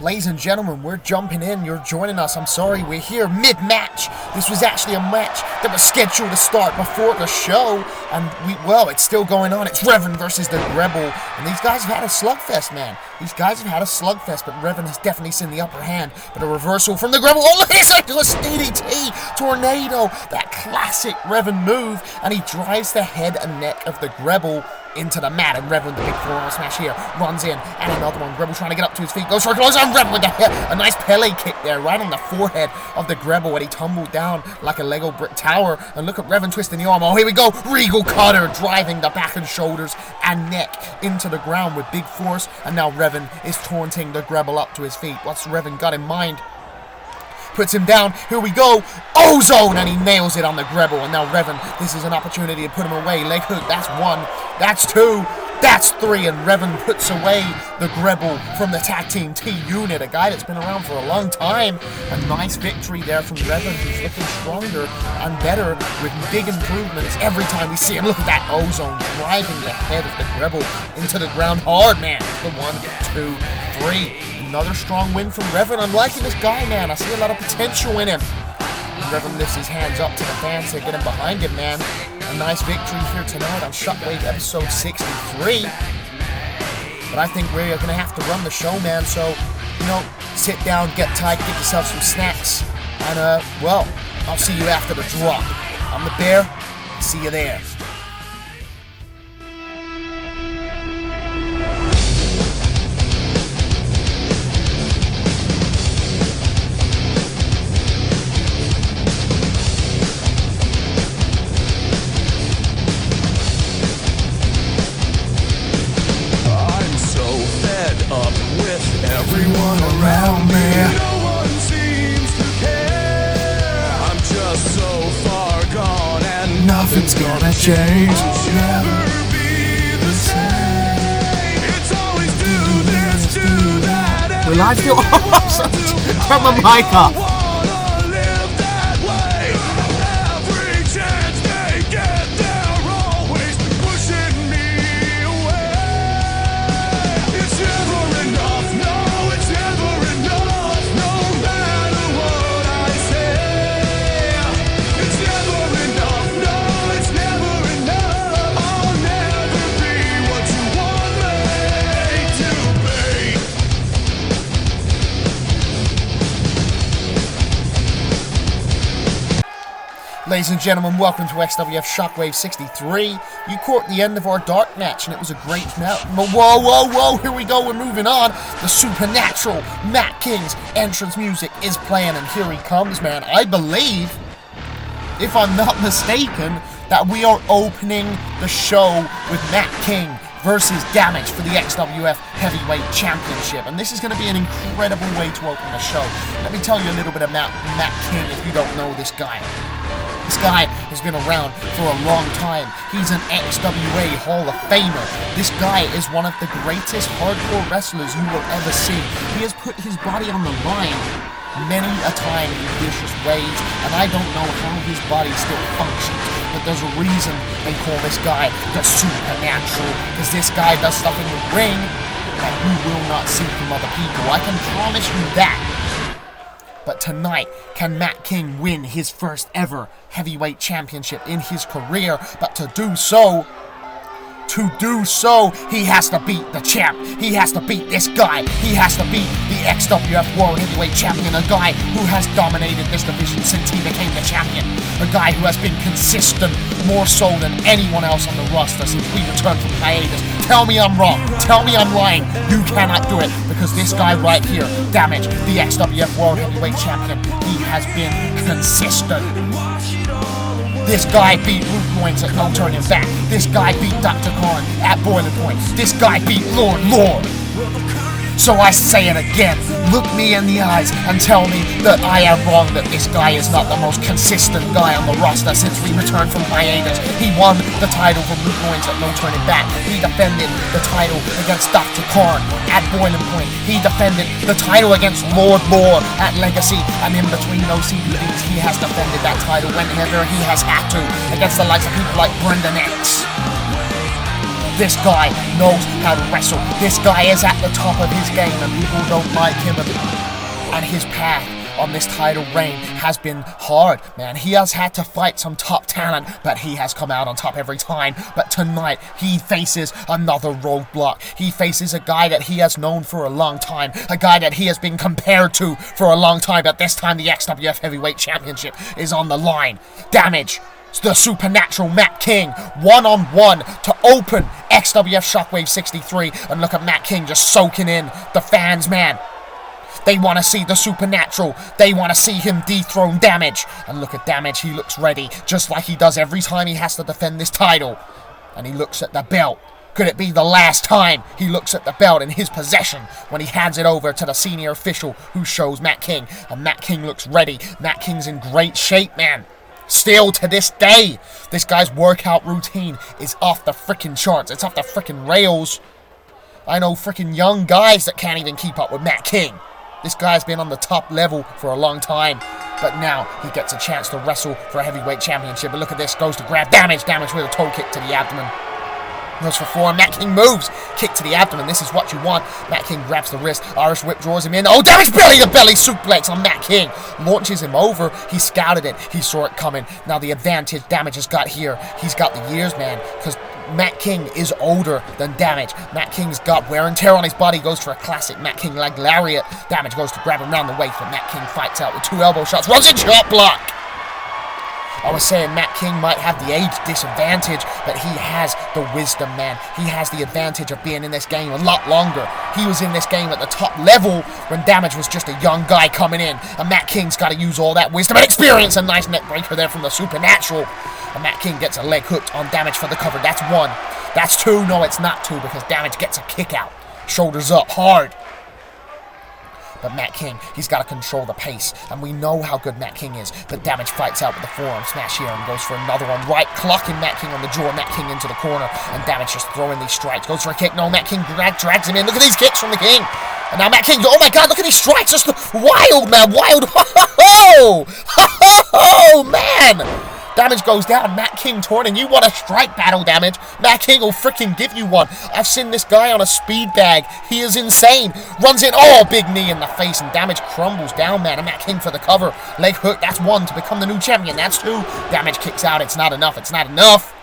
Ladies and gentlemen, we're jumping in. You're joining us. I'm sorry, we're here mid-match. This was actually a match that was scheduled to start before the show. And it's still going on. It's Revan versus the Rebel. And these guys have had a slugfest, man. These guys have had a slugfest, but Revan has definitely seen the upper hand. But a reversal from the Rebel. Oh, look at this Angeles DDT tornado. That classic Revan move. And he drives the head and neck of the Rebel into the mat, and Revan, the big forearm smash here, runs in, and another one. Rebel trying to get up to his feet, goes for a close on Revan with the head, a nice Pele kick there, right on the forehead of the Rebel, and he tumbled down like a Lego brick tower, and look at Revan twisting the arm. Oh, here we go, Regal Cutter, driving the back and shoulders and neck into the ground with big force, and now Revan is taunting the Rebel up to his feet. What's Revan got in mind? Puts him down, here we go, Ozone, and he nails it on the Rebel, and now Revan, this is an opportunity to put him away. Leg hook, that's one, that's two, that's three, and Revan puts away the Rebel from the Tag Team T-Unit, a guy that's been around for a long time. A nice victory there from Revan, who's looking stronger and better with big improvements every time we see him. Look at that Ozone driving the head of the Rebel into the ground hard, man. The 1, 2, 3. Another strong win from Revan. I'm liking this guy, man. I see a lot of potential in him. Revan lifts his hands up to the fans to get him behind him, man. A nice victory here tonight on Shockwave episode 63. But I think we're going to have to run the show, man. So, sit down, get tight, get yourself some snacks. And, I'll see you after the drop. I'm the Bear. See you there. Everyone around me, no one seems to care. I'm just so far gone and nothing's gonna change. I'll never be the same. It's always do this, do that. Will I feel awesome? Turn my mic off. Ladies and gentlemen, welcome to XWF Shockwave 63. You caught the end of our dark match, and it was a great match. Whoa, here we go, we're moving on. The supernatural Matt King's entrance music is playing, and here he comes, man. I believe, if I'm not mistaken, that we are opening the show with Matt King versus Damage for the XWF Heavyweight Championship. And this is going to be an incredible way to open the show. Let me tell you a little bit about Matt King if you don't know this guy. This guy has been around for a long time. He's an XWA Hall of Famer. This guy is one of the greatest hardcore wrestlers you will ever see. He has put his body on the line many a time in vicious ways, and I don't know how his body still functions, but there's a reason they call this guy the Supernatural, because this guy does stuff in the ring that you will not see from other people. I can promise you that. But tonight, can Matt King win his first ever heavyweight championship in his career? But to do so, he has to beat the champ. He has to beat this guy. He has to beat the XWF World Heavyweight Champion, a guy who has dominated this division since he became the champion. A guy who has been consistent more so than anyone else on the roster since we returned from hiatus. Tell me I'm wrong. Tell me I'm lying. You cannot do it, because this guy right here, Damage, the XWF World Heavyweight Champion, he has been consistent. This guy beat Root Loins at No Turning Back. This guy beat Dr. Khan at Boiling Point. This guy beat Lord. So I say it again, look me in the eyes and tell me that I am wrong, that this guy is not the most consistent guy on the roster since we returned from hiatus. He won the title from Root Loins at No Turning Back. He defended the title against Dr. Khan at Boiling Point. He defended the title against Lord at Legacy, and in between those CDDs, he has defended that title whenever he has had to against the likes of people like Brendan X. This guy knows how to wrestle. This guy is at the top of his game, and people don't like him. And his path on this title reign has been hard, man. He has had to fight some top talent, but he has come out on top every time. But tonight, he faces another roadblock. He faces a guy that he has known for a long time, a guy that he has been compared to for a long time, but this time the XWF Heavyweight Championship is on the line. Damage. It's the supernatural Matt King, one-on-one to open XWF Shockwave 63, and look at Matt King just soaking in the fans, man. They want to see the supernatural. They want to see him dethrone Damage. And look at Damage. He looks ready, just like he does every time he has to defend this title. And he looks at the belt. Could it be the last time he looks at the belt in his possession when he hands it over to the senior official who shows Matt King? And Matt King looks ready. Matt King's in great shape, man. Still to this day, this guy's workout routine is off the freaking charts. It's off the freaking rails. I know freaking young guys that can't even keep up with Matt King. This guy's been on the top level for a long time, but now he gets a chance to wrestle for a heavyweight championship. But look at this, goes to grab Damage. Damage with a toe kick to the abdomen. Goes for 4, Matt King moves. Kick to the abdomen, this is what you want. Matt King grabs the wrist, Irish whip draws him in. Oh, Damage belly to belly suplex on Matt King. Launches him over, he scouted it, he saw it coming. Now the advantage Damage has got here, he's got the years, man, because Matt King is older than Damage. Matt King's got wear and tear on his body, goes for a classic Matt King leg lariat. Damage goes to grab him round the waist, but Matt King fights out with 2 elbow shots, runs in shot block. I was saying Matt King might have the age disadvantage, but he has the wisdom, man. He has the advantage of being in this game a lot longer. He was in this game at the top level when Damage was just a young guy coming in, and Matt King's got to use all that wisdom and experience. A nice neck breaker there from the supernatural. And Matt King gets a leg hooked on Damage for the cover. That's 1. That's 2. No, it's not 2, because Damage gets a kick out. Shoulders up, hard. But Matt King, he's got to control the pace, and we know how good Matt King is. But Damage fights out with the forearm smash here and goes for another one. Right, clocking Matt King on the jaw. Matt King into the corner, and Damage just throwing these strikes. Goes for a kick. No, Matt King drags him in. Look at these kicks from the King. And now Matt King, oh my God, look at these strikes. Just wild, man, wild. Oh, man. Damage goes down. Matt King turning. You want a strike battle, Damage? Matt King will freaking give you one. I've seen this guy on a speed bag. He is insane. Runs in. Oh, big knee in the face, and Damage crumbles down, man. And Matt King for the cover. Leg hook. That's 1 to become the new champion. That's 2. Damage kicks out. It's not enough. It's not enough.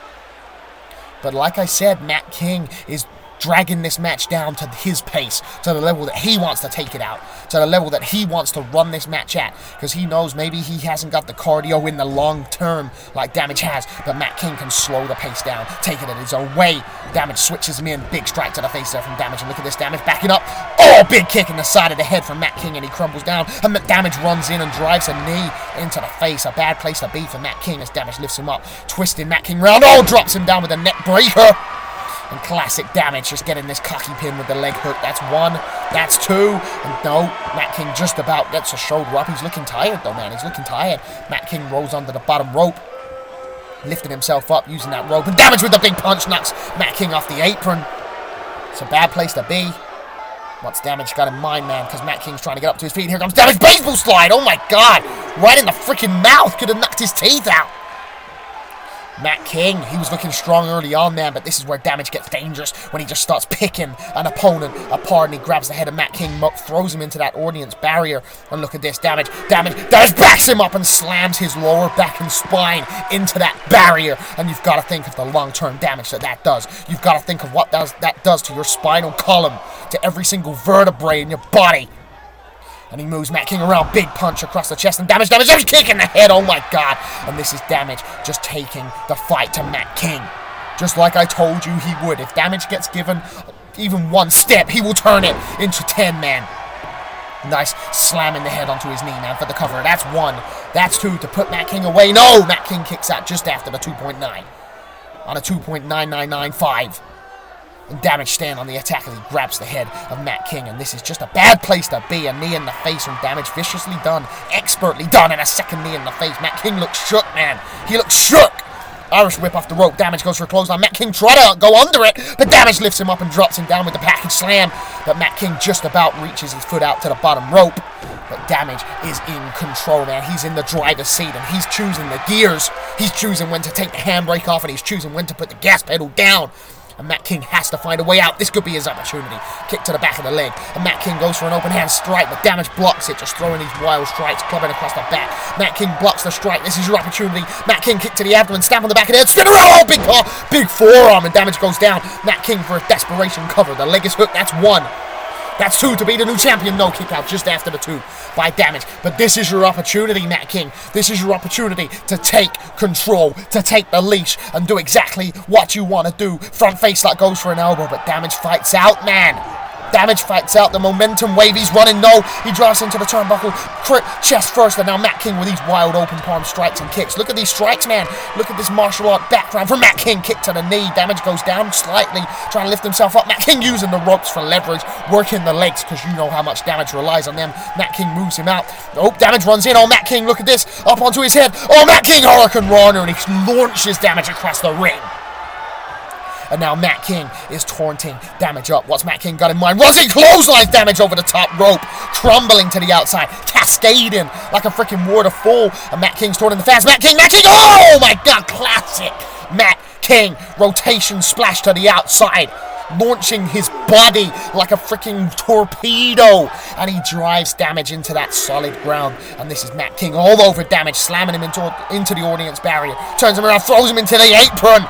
But like I said, Matt King is dragging this match down to his pace, to the level that he wants to take it out, to the level that he wants to run this match at, because he knows maybe he hasn't got the cardio in the long term like Damage has, but Matt King can slow the pace down, take it in his own way. Damage switches him in, big strike to the face there from Damage, and look at this, Damage backing up. Oh, big kick in the side of the head from Matt King, and he crumbles down, and Damage runs in and drives a knee into the face. A bad place to be for Matt King as Damage lifts him up, twisting Matt King round. Oh, drops him down with a neck breaker. And classic Damage just getting this cocky pin with the leg hook. That's 1. That's 2. And no, Matt King just about gets a shoulder up. He's looking tired though, man. He's looking tired. Matt King rolls under the bottom rope, lifting himself up using that rope. And Damage with the big punch knocks Matt King off the apron. It's a bad place to be. What's Damage got in mind, man? Because Matt King's trying to get up to his feet. Here comes Damage. Baseball slide. Oh my God. Right in the freaking mouth. Could have knocked his teeth out. Matt King, he was looking strong early on, man, but this is where Damage gets dangerous when he just starts picking an opponent apart, and he grabs the head of Matt King, throws him into that audience barrier, and look at this, Damage backs him up and slams his lower back and spine into that barrier, and you've got to think of the long-term damage that does. You've got to think of what that does to your spinal column, to every single vertebrae in your body. And he moves Matt King around, big punch across the chest, and Damage kick in the head, oh my God. And this is Damage just taking the fight to Matt King. Just like I told you he would. If Damage gets given even 1 step, he will turn it into 10, man. Nice slamming the head onto his knee, man, for the cover. That's 1. That's 2 to put Matt King away. No, Matt King kicks out just after the 2.9. On a 2.9995. And Damage staying on the attack as he grabs the head of Matt King. And this is just a bad place to be. A knee in the face from Damage. Viciously done. Expertly done. And a second knee in the face. Matt King looks shook, man. He looks shook. Irish whip off the rope. Damage goes for a clothesline. Matt King tried to go under it, but Damage lifts him up and drops him down with the package slam. But Matt King just about reaches his foot out to the bottom rope. But Damage is in control, man. He's in the driver's seat, and he's choosing the gears. He's choosing when to take the handbrake off, and he's choosing when to put the gas pedal down. And Matt King has to find a way out. This could be his opportunity. Kick to the back of the leg. And Matt King goes for an open hand strike, but Damage blocks it, just throwing these wild strikes, clubbing across the back. Matt King blocks the strike. This is your opportunity. Matt King kick to the abdomen, stamp on the back of the head, spin around, big paw, big forearm, and Damage goes down. Matt King for a desperation cover. The leg is hooked. That's 1. That's 2 to be the new champion. No kick out just after the 2 by Damage. But this is your opportunity, Matt King. This is your opportunity to take control, to take the leash, and do exactly what you want to do. Front face that goes for an elbow, but Damage fights out, man. Damage fights out the momentum wave. He's running. No, he drives into the turnbuckle. Chest first, and now Matt King with these wild open palm strikes and kicks. Look at these strikes, man. Look at this martial art background from Matt King. Kick to the knee. Damage goes down slightly, trying to lift himself up. Matt King using the ropes for leverage, working the legs, because you know how much Damage relies on them. Matt King moves him out. Oh, Damage runs in. Oh, Matt King, look at this. Up onto his head. Oh, Matt King, Hurricane Runner, and he launches Damage across the ring. And now Matt King is taunting Damage up. What's Matt King got in mind? Runs in, clotheslines Damage over the top rope, crumbling to the outside, cascading like a freaking waterfall. And Matt King's taunting the fans. Matt King, oh my God, classic Matt King. Rotation splash to the outside, launching his body like a freaking torpedo, and he drives Damage into that solid ground. And this is Matt King all over Damage, slamming him into the audience barrier, turns him around, throws him into the apron.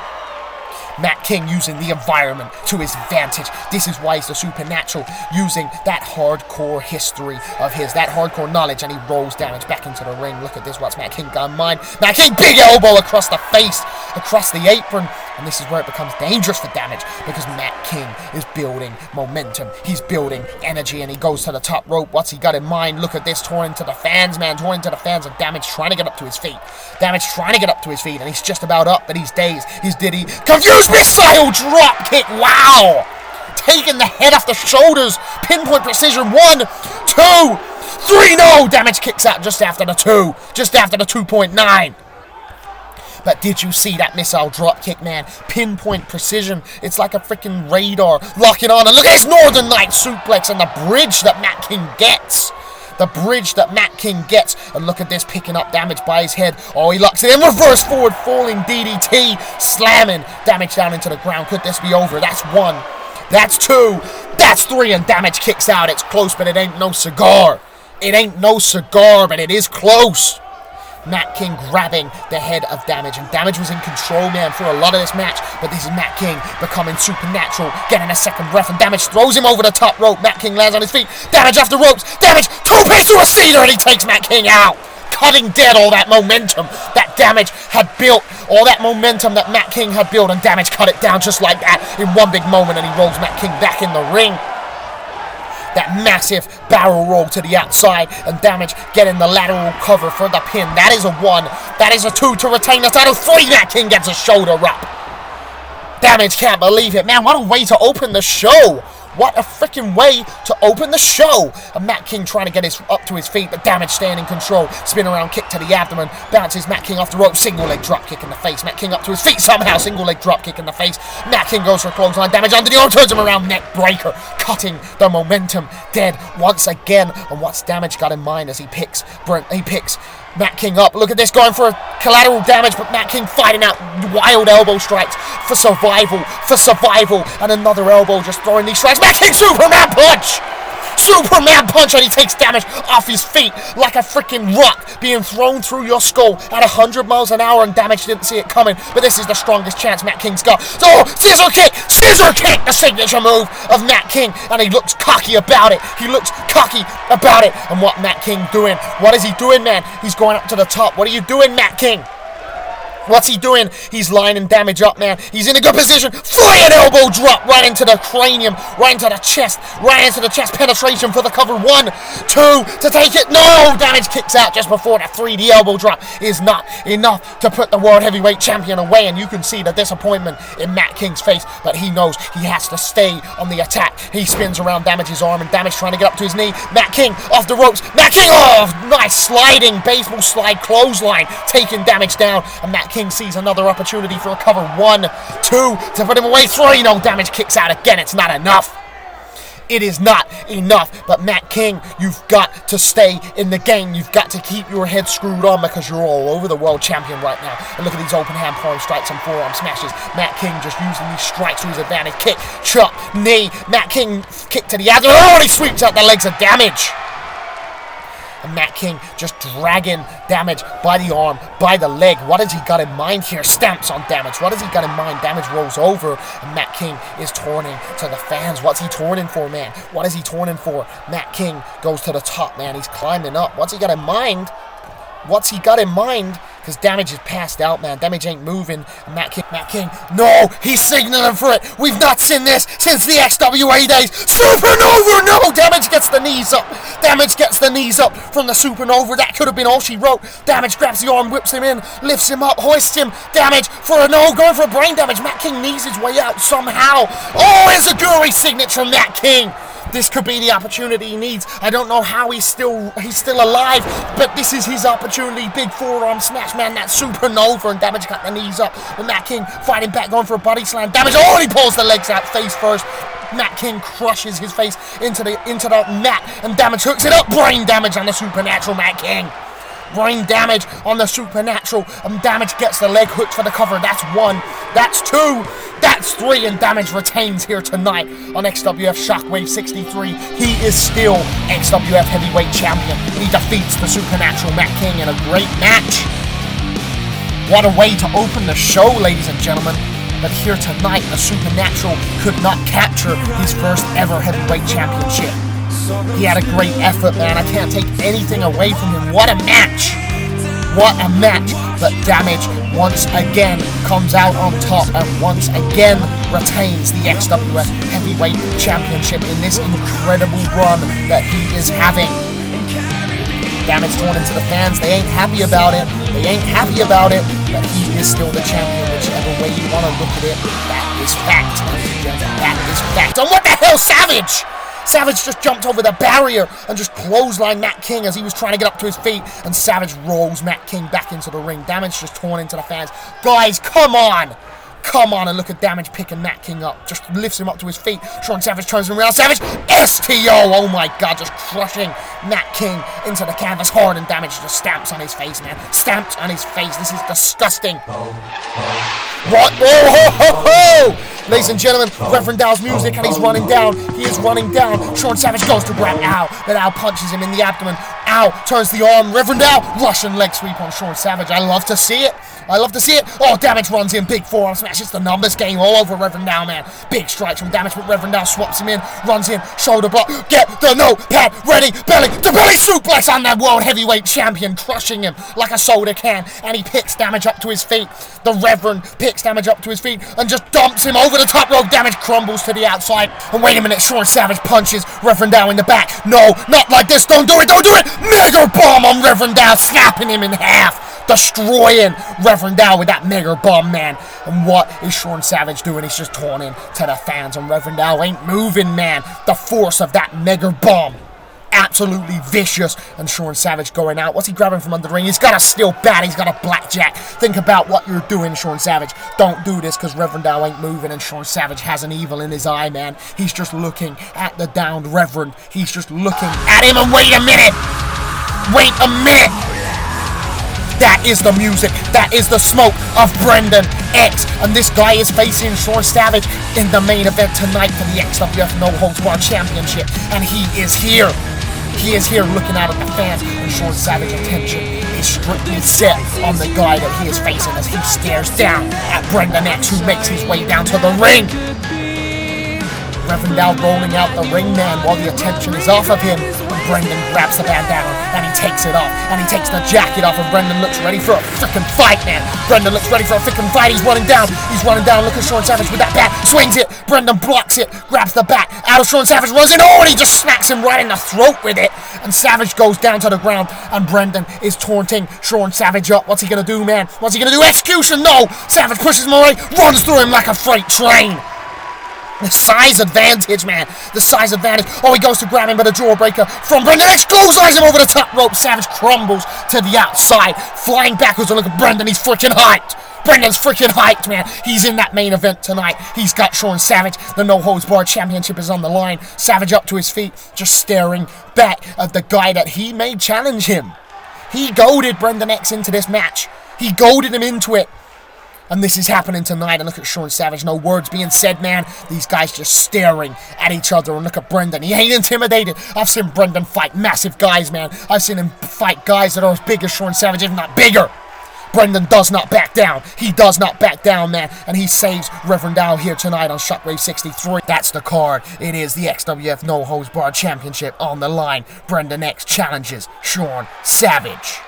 Matt King using the environment to his advantage. This is why he's the Supernatural, using that hardcore history of his, that hardcore knowledge, and he rolls Damage back into the ring. Look at this, what's Matt King got in mind? Matt King, big elbow across the face, across the apron, and this is where it becomes dangerous for Damage, because Matt King is building momentum, he's building energy, and he goes to the top rope. What's he got in mind? Look at this, torn into the fans, man, torn into the fans, and Damage trying to get up to his feet. Damage trying to get up to his feet, and he's just about up, but he's dazed, he's dizzy, confused, missile drop kick, wow! Taking the head off the shoulders, pinpoint precision, 1, 2, 3, no! Damage kicks out just after the 2, just after the 2.9. But did you see that missile drop kick, man? Pinpoint precision. It's like a freaking radar locking on. And look at this Northern Light suplex and the bridge that Matt King gets. The bridge that Matt King gets. And look at this, picking up Damage by his head. Oh, he locks it in. Reverse forward falling DDT. Slamming Damage down into the ground. Could this be over? That's 1. That's 2. That's 3. And Damage kicks out. It's close, but it ain't no cigar. It ain't no cigar, but it is close. Matt King grabbing the head of Damage, and Damage was in control, man, for a lot of this match, but this is Matt King becoming Supernatural, getting a second breath, and Damage throws him over the top rope. Matt King lands on his feet. Damage off the ropes. Damage toe-picks to a cedar, and he takes Matt King out, cutting dead all that momentum that Damage had built, all that momentum that Matt King had built, and Damage cut it down just like that in one big moment, and he rolls Matt King back in the ring. That massive barrel roll to the outside, and Damage getting the lateral cover for the pin. That is a 1. That is a 2 to retain the title. 3, Matt King gets a shoulder up. Damage can't believe it. Man, what a way to open the show. What a freaking way to open the show. And Matt King trying to get up to his feet, but Damage staying in control. Spin around kick to the abdomen. Bounces Matt King off the rope. Single leg drop kick in the face. Matt King up to his feet somehow. Single leg drop kick in the face. Matt King goes for a clothesline. Damage under the arm. Turns him around. Neck breaker. Cutting the momentum dead once again. And what's Damage got in mind as he picks Matt King up. Look at this, going for a collateral damage, but Matt King fighting out wild elbow strikes for survival, and another elbow, just throwing these strikes. Matt King, Superman punch! Superman punch, and he takes Damage off his feet like a freaking rock being thrown through your skull at 100 miles an hour, and Damage didn't see it coming, but this is the strongest chance Matt King's got. Oh, scissor kick, the signature move of Matt King, and he looks cocky about it. And what Matt King doing? What is he doing, man? He's going up to the top. What are you doing, Matt King? What's he doing? He's lining Damage up, man. He's in a good position. Flying elbow drop right into the cranium, right into the chest penetration for the cover. 1, 2 to take it. No! Damage kicks out just before the 3D elbow drop is not enough to put the World Heavyweight Champion away, and you can see the disappointment in Matt King's face, but he knows he has to stay on the attack. He spins around Damage's arm, and Damage trying to get up to his knee. Matt King off the ropes. Matt King, oh, nice sliding baseball slide clothesline, taking Damage down, and Matt King sees another opportunity for a cover. 1, 2 to put him away. 3, no, Damage kicks out again. It's not enough. It is not enough. But Matt King, you've got to stay in the game. You've got to keep your head screwed on because you're all over the world champion right now. And look at these open hand palm strikes and forearm smashes. Matt King just using these strikes to his advantage. Kick, chop, knee. Matt King kick to the abdomen. Oh, and he sweeps out the legs of Damage. And Matt King just dragging Damage by the arm, by the leg. What has he got in mind here? Stamps on Damage. What has he got in mind? Damage rolls over, and Matt King is turning to the fans. What's he turning for, man? What is he turning for? Matt King goes to the top, man. He's climbing up. What's he got in mind? What's he got in mind? Because Damage is passed out, man. Damage ain't moving. Matt King, no, he's signaling for it. We've not seen this since the XWA days. Supernova, no, Damage gets the knees up. Damage gets the knees up from the Supernova. That could have been all she wrote. Damage grabs the arm, whips him in, lifts him up, hoists him. Damage for a no, going for a brain damage. Matt King knees his way out somehow. Oh, it's a Guri signature from Matt King. This could be the opportunity he needs. I don't know how he's still alive, but this is his opportunity. Big forearm smash, man. That Supernova, and Damage got the knees up. But Matt King fighting back, going for a body slam. Damage, oh, and he pulls the legs out face first. Matt King crushes his face into the mat, and Damage hooks it up. Brain damage on the Supernatural Matt King. Brain damage on the Supernatural, and Damage gets the leg hooked for the cover. That's 1, that's 2, that's 3, and Damage retains here tonight on XWF Shockwave 63. He is still XWF Heavyweight Champion. He defeats the Supernatural Matt King in a great match. What a way to open the show, ladies and gentlemen. But here tonight, the Supernatural could not capture his first ever heavyweight championship. He had a great effort, man. I can't take anything away from him. What a match! What a match! But Damage once again comes out on top and once again retains the XWF Heavyweight Championship in this incredible run that he is having. Damage torn into the fans. They ain't happy about it. They ain't happy about it. But he is still the champion, whichever way you want to look at it. That is fact. That is fact. And what the hell, Savage? Savage just jumped over the barrier and just clotheslined Matt King as he was trying to get up to his feet, and Savage rolls Matt King back into the ring. Damage just torn into the fans. Guys, come on! Come on, and look at Damage picking Matt King up. Just lifts him up to his feet. Shaun Savage turns him around. Savage, STO! Oh my god, just crushing Matt King into the canvas hard, and Damage just stamps on his face, man. Stamps on his face. This is disgusting. What? Oh, ho, ho, ho! Ladies and gentlemen, Reverend Dow's music, and he's running down. He is running down. Shaun Savage goes to grab Al, but Al punches him in the abdomen. Al turns the arm. Reverend Dow, Russian leg sweep on Shaun Savage. I love to see it. I love to see it. Oh, Damage runs in. Big forearm smash. It's the numbers game all over Reverend Dow, man. Big strikes from Damage, but Reverend Dow swaps him in. Runs in. Shoulder block. Get the notepad ready. Belly to belly suplex on that world heavyweight champion, crushing him like a soda can. And he picks Damage up to his feet. The Reverend picks Damage up to his feet and just dumps him over the top rope. Damage crumbles to the outside. And wait a minute. Shaun Savage punches Reverend Dow in the back. No, not like this. Don't do it. Don't do it. Mega bomb on Reverend Dow, snapping him in half. Destroying Reverend Dow with that mega bomb, man. And what is Shaun Savage doing? He's just torn in to the fans, and Reverend Dow ain't moving, man. The force of that mega bomb, absolutely vicious. And Shaun Savage going out. What's he grabbing from under the ring? He's got a steel bat. He's got a blackjack. Think about what you're doing, Shaun Savage. Don't do this, because Reverend Dow ain't moving, and Shaun Savage has an evil in his eye, man. He's just looking at the downed Reverend. He's just looking at him, and wait a minute. Wait a minute. That is the music. That is the smoke of Brendan X. And this guy is facing Shaun Savage in the main event tonight for the XWF No Holds Barred Championship. And he is here. He is here looking out at the fans. And Shaun Savage's attention is strictly set on the guy that he is facing as he stares down at Brendan X, who makes his way down to the ring. Reverend Dow rolling out the ring, man, while the attention is off of him. And Brendan grabs the bandana and he takes it off. And he takes the jacket off, and Brendan looks ready for a freaking fight, man. Brendan looks ready for a freaking fight. He's running down. He's running down. Look at Shaun Savage with that bat. Swings it. Brendan blocks it. Grabs the bat. Out of Shaun Savage, runs in. Oh, and he just smacks him right in the throat with it. And Savage goes down to the ground. And Brendan is taunting Shaun Savage up. What's he going to do, man? What's he going to do? Execution? No. Savage pushes him away. Runs through him like a freight train. The size advantage, man. The size advantage. Oh, he goes to grab him, but a jawbreaker from Brendan X clotheslines him over the top rope. Savage crumbles to the outside, flying backwards. And look at Brendan. He's freaking hyped. Brendan's freaking hyped, man. He's in that main event tonight. He's got Shaun Savage. The No Holds Barred Championship is on the line. Savage up to his feet, just staring back at the guy that he made challenge him. He goaded Brendan X into this match. He goaded him into it. And this is happening tonight. And look at Shaun Savage. No words being said, man. These guys just staring at each other. And look at Brendan. He ain't intimidated. I've seen Brendan fight massive guys, man. I've seen him fight guys that are as big as Shaun Savage, if not bigger. Brendan does not back down. He does not back down, man. And he saves Reverend Dow here tonight on Shockwave 63. That's the card. It is the XWF No Holds Barred Championship on the line. Brendan X challenges Shaun Savage.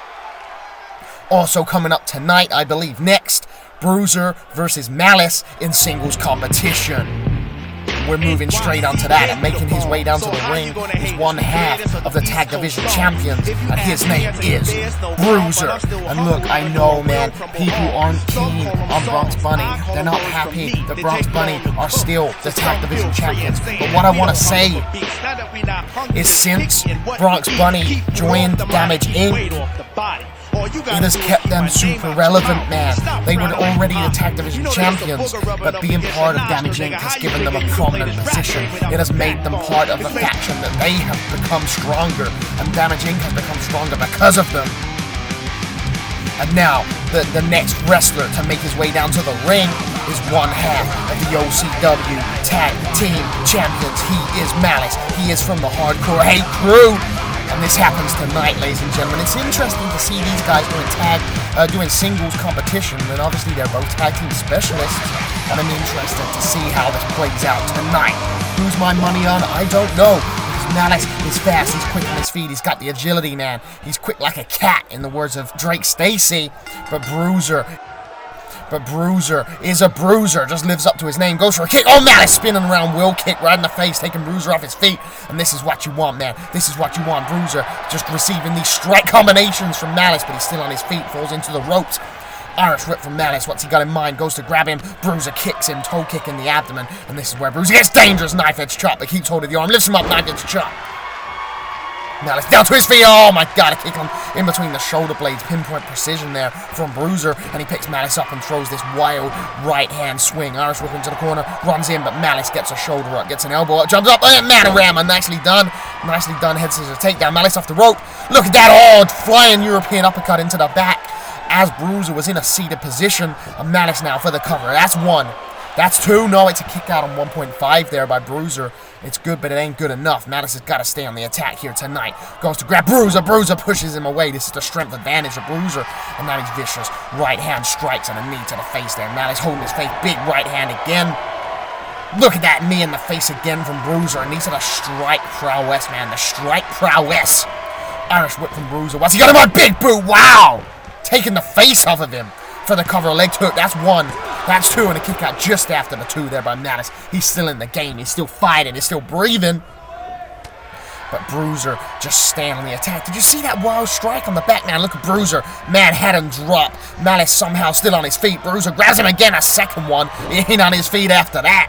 Also coming up tonight, I believe next, Bruiser versus Malice in singles competition. We're moving straight onto that, and making his way down to the ring is one half of the tag division champions, and his name is Bruiser. And look, I know, man, people aren't keen on Bronx Bunny. They're not happy that Bronx Bunny are still the tag division champions. But what I want to say is, since Bronx Bunny joined Damage Inc., it has kept them super relevant, man. They were already the tag division champions, but being part of Damage Inc. has given them a prominent position. It has made them part of the faction that they have become stronger, and Damage Inc. has become stronger because of them. And now, the next wrestler to make his way down to the ring is one half of the OCW Tag Team Champions. He is Malice. He is from the Hardcore Hate Crew. And this happens tonight, ladies and gentlemen. It's interesting to see these guys doing singles competition, and obviously they're both tag team specialists. And I'm interested to see how this plays out tonight. Who's my money on? I don't know. Because Malice is fast, he's quick on his feet, he's got the agility, man. He's quick like a cat, in the words of Drake Stacey. But Bruiser is a bruiser, just lives up to his name, goes for a kick. Oh, Malice spinning around, will kick right in the face, taking Bruiser off his feet. And this is what you want, man. This is what you want. Bruiser just receiving these strike combinations from Malice, but he's still on his feet, falls into the ropes. Irish whip from Malice, what's he got in mind? Goes to grab him, Bruiser kicks him, toe kick in the abdomen. And this is where Bruiser gets dangerous, knife edge chop, but keeps hold of the arm, lifts him up, knife edge chop. Malice down to his feet. Oh my god, a kick on in between the shoulder blades. Pinpoint precision there from Bruiser. And he picks Malice up and throws this wild right hand swing. Irish whip into the corner, runs in, but Malice gets a shoulder up, gets an elbow up, jumps up, and Manorama. Nicely done. Nicely done. Head scissors takedown. Malice off the rope. Look at that odd flying European uppercut into the back as Bruiser was in a seated position. And Malice now for the cover. That's one. That's two. No, it's a kick out on 1.5 there by Bruiser. It's good, but it ain't good enough. Malice has got to stay on the attack here tonight. Goes to grab Bruiser. Bruiser pushes him away. This is the strength advantage of Bruiser. And now he's vicious. Right hand strikes and a knee to the face there. Malice holding his face. Big right hand again. Look at that knee in the face again from Bruiser. And these are the strike prowess, man. The strike prowess. Irish whip from Bruiser. What's he got him on? Big boot. Wow. Taking the face off of him for the cover. Leg hook. That's one. That's two, and a kick out just after the two there by Malice. He's still in the game. He's still fighting. He's still breathing. But Bruiser just staying on the attack. Did you see that wild strike on the back, man? Look at Bruiser. Man had him drop. Malice somehow still on his feet. Bruiser grabs him again. A second one. In on his feet after that.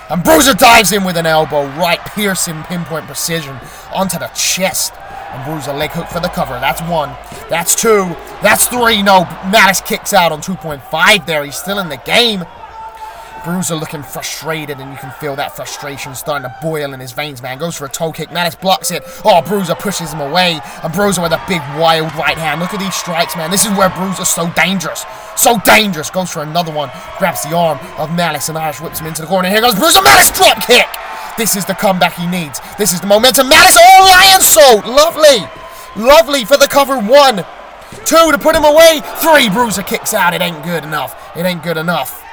And Bruiser dives in with an elbow. Right, piercing, pinpoint precision onto the chest. And Bruiser leg hook for the cover. That's one. That's two. That's three. No, Malice kicks out on 2.5 there. He's still in the game. Bruiser looking frustrated, and you can feel that frustration starting to boil in his veins, man. Goes for a toe kick. Malice blocks it. Oh, Bruiser pushes him away. And Bruiser with a big, wild right hand. Look at these strikes, man. This is where Bruiser's so dangerous. So dangerous. Goes for another one. Grabs the arm of Malice, and Irish whips him into the corner. Here goes Bruiser. Malice drop kick. This is the comeback he needs. This is the momentum. Malice, oh, lion salt. Lovely. Lovely for the cover. One. Two to put him away. Three. Bruiser kicks out. It ain't good enough. It ain't good enough.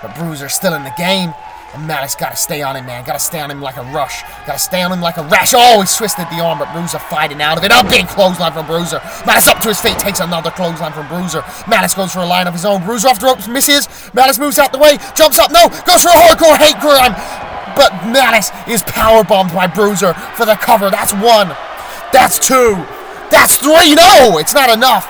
But Bruiser's still in the game. And Malice got to stay on him, man. Got to stay on him like a rush. Got to stay on him like a rash. Oh, he's twisted the arm, but Bruiser fighting out of it. A big clothesline from Bruiser. Malice up to his feet. Takes another clothesline from Bruiser. Malice goes for a line of his own. Bruiser off the ropes. Misses. Malice moves out the way. Jumps up. No. Goes for a hardcore hate crime. But Malice is powerbombed by Bruiser for the cover. That's one. That's two. That's three. No, it's not enough.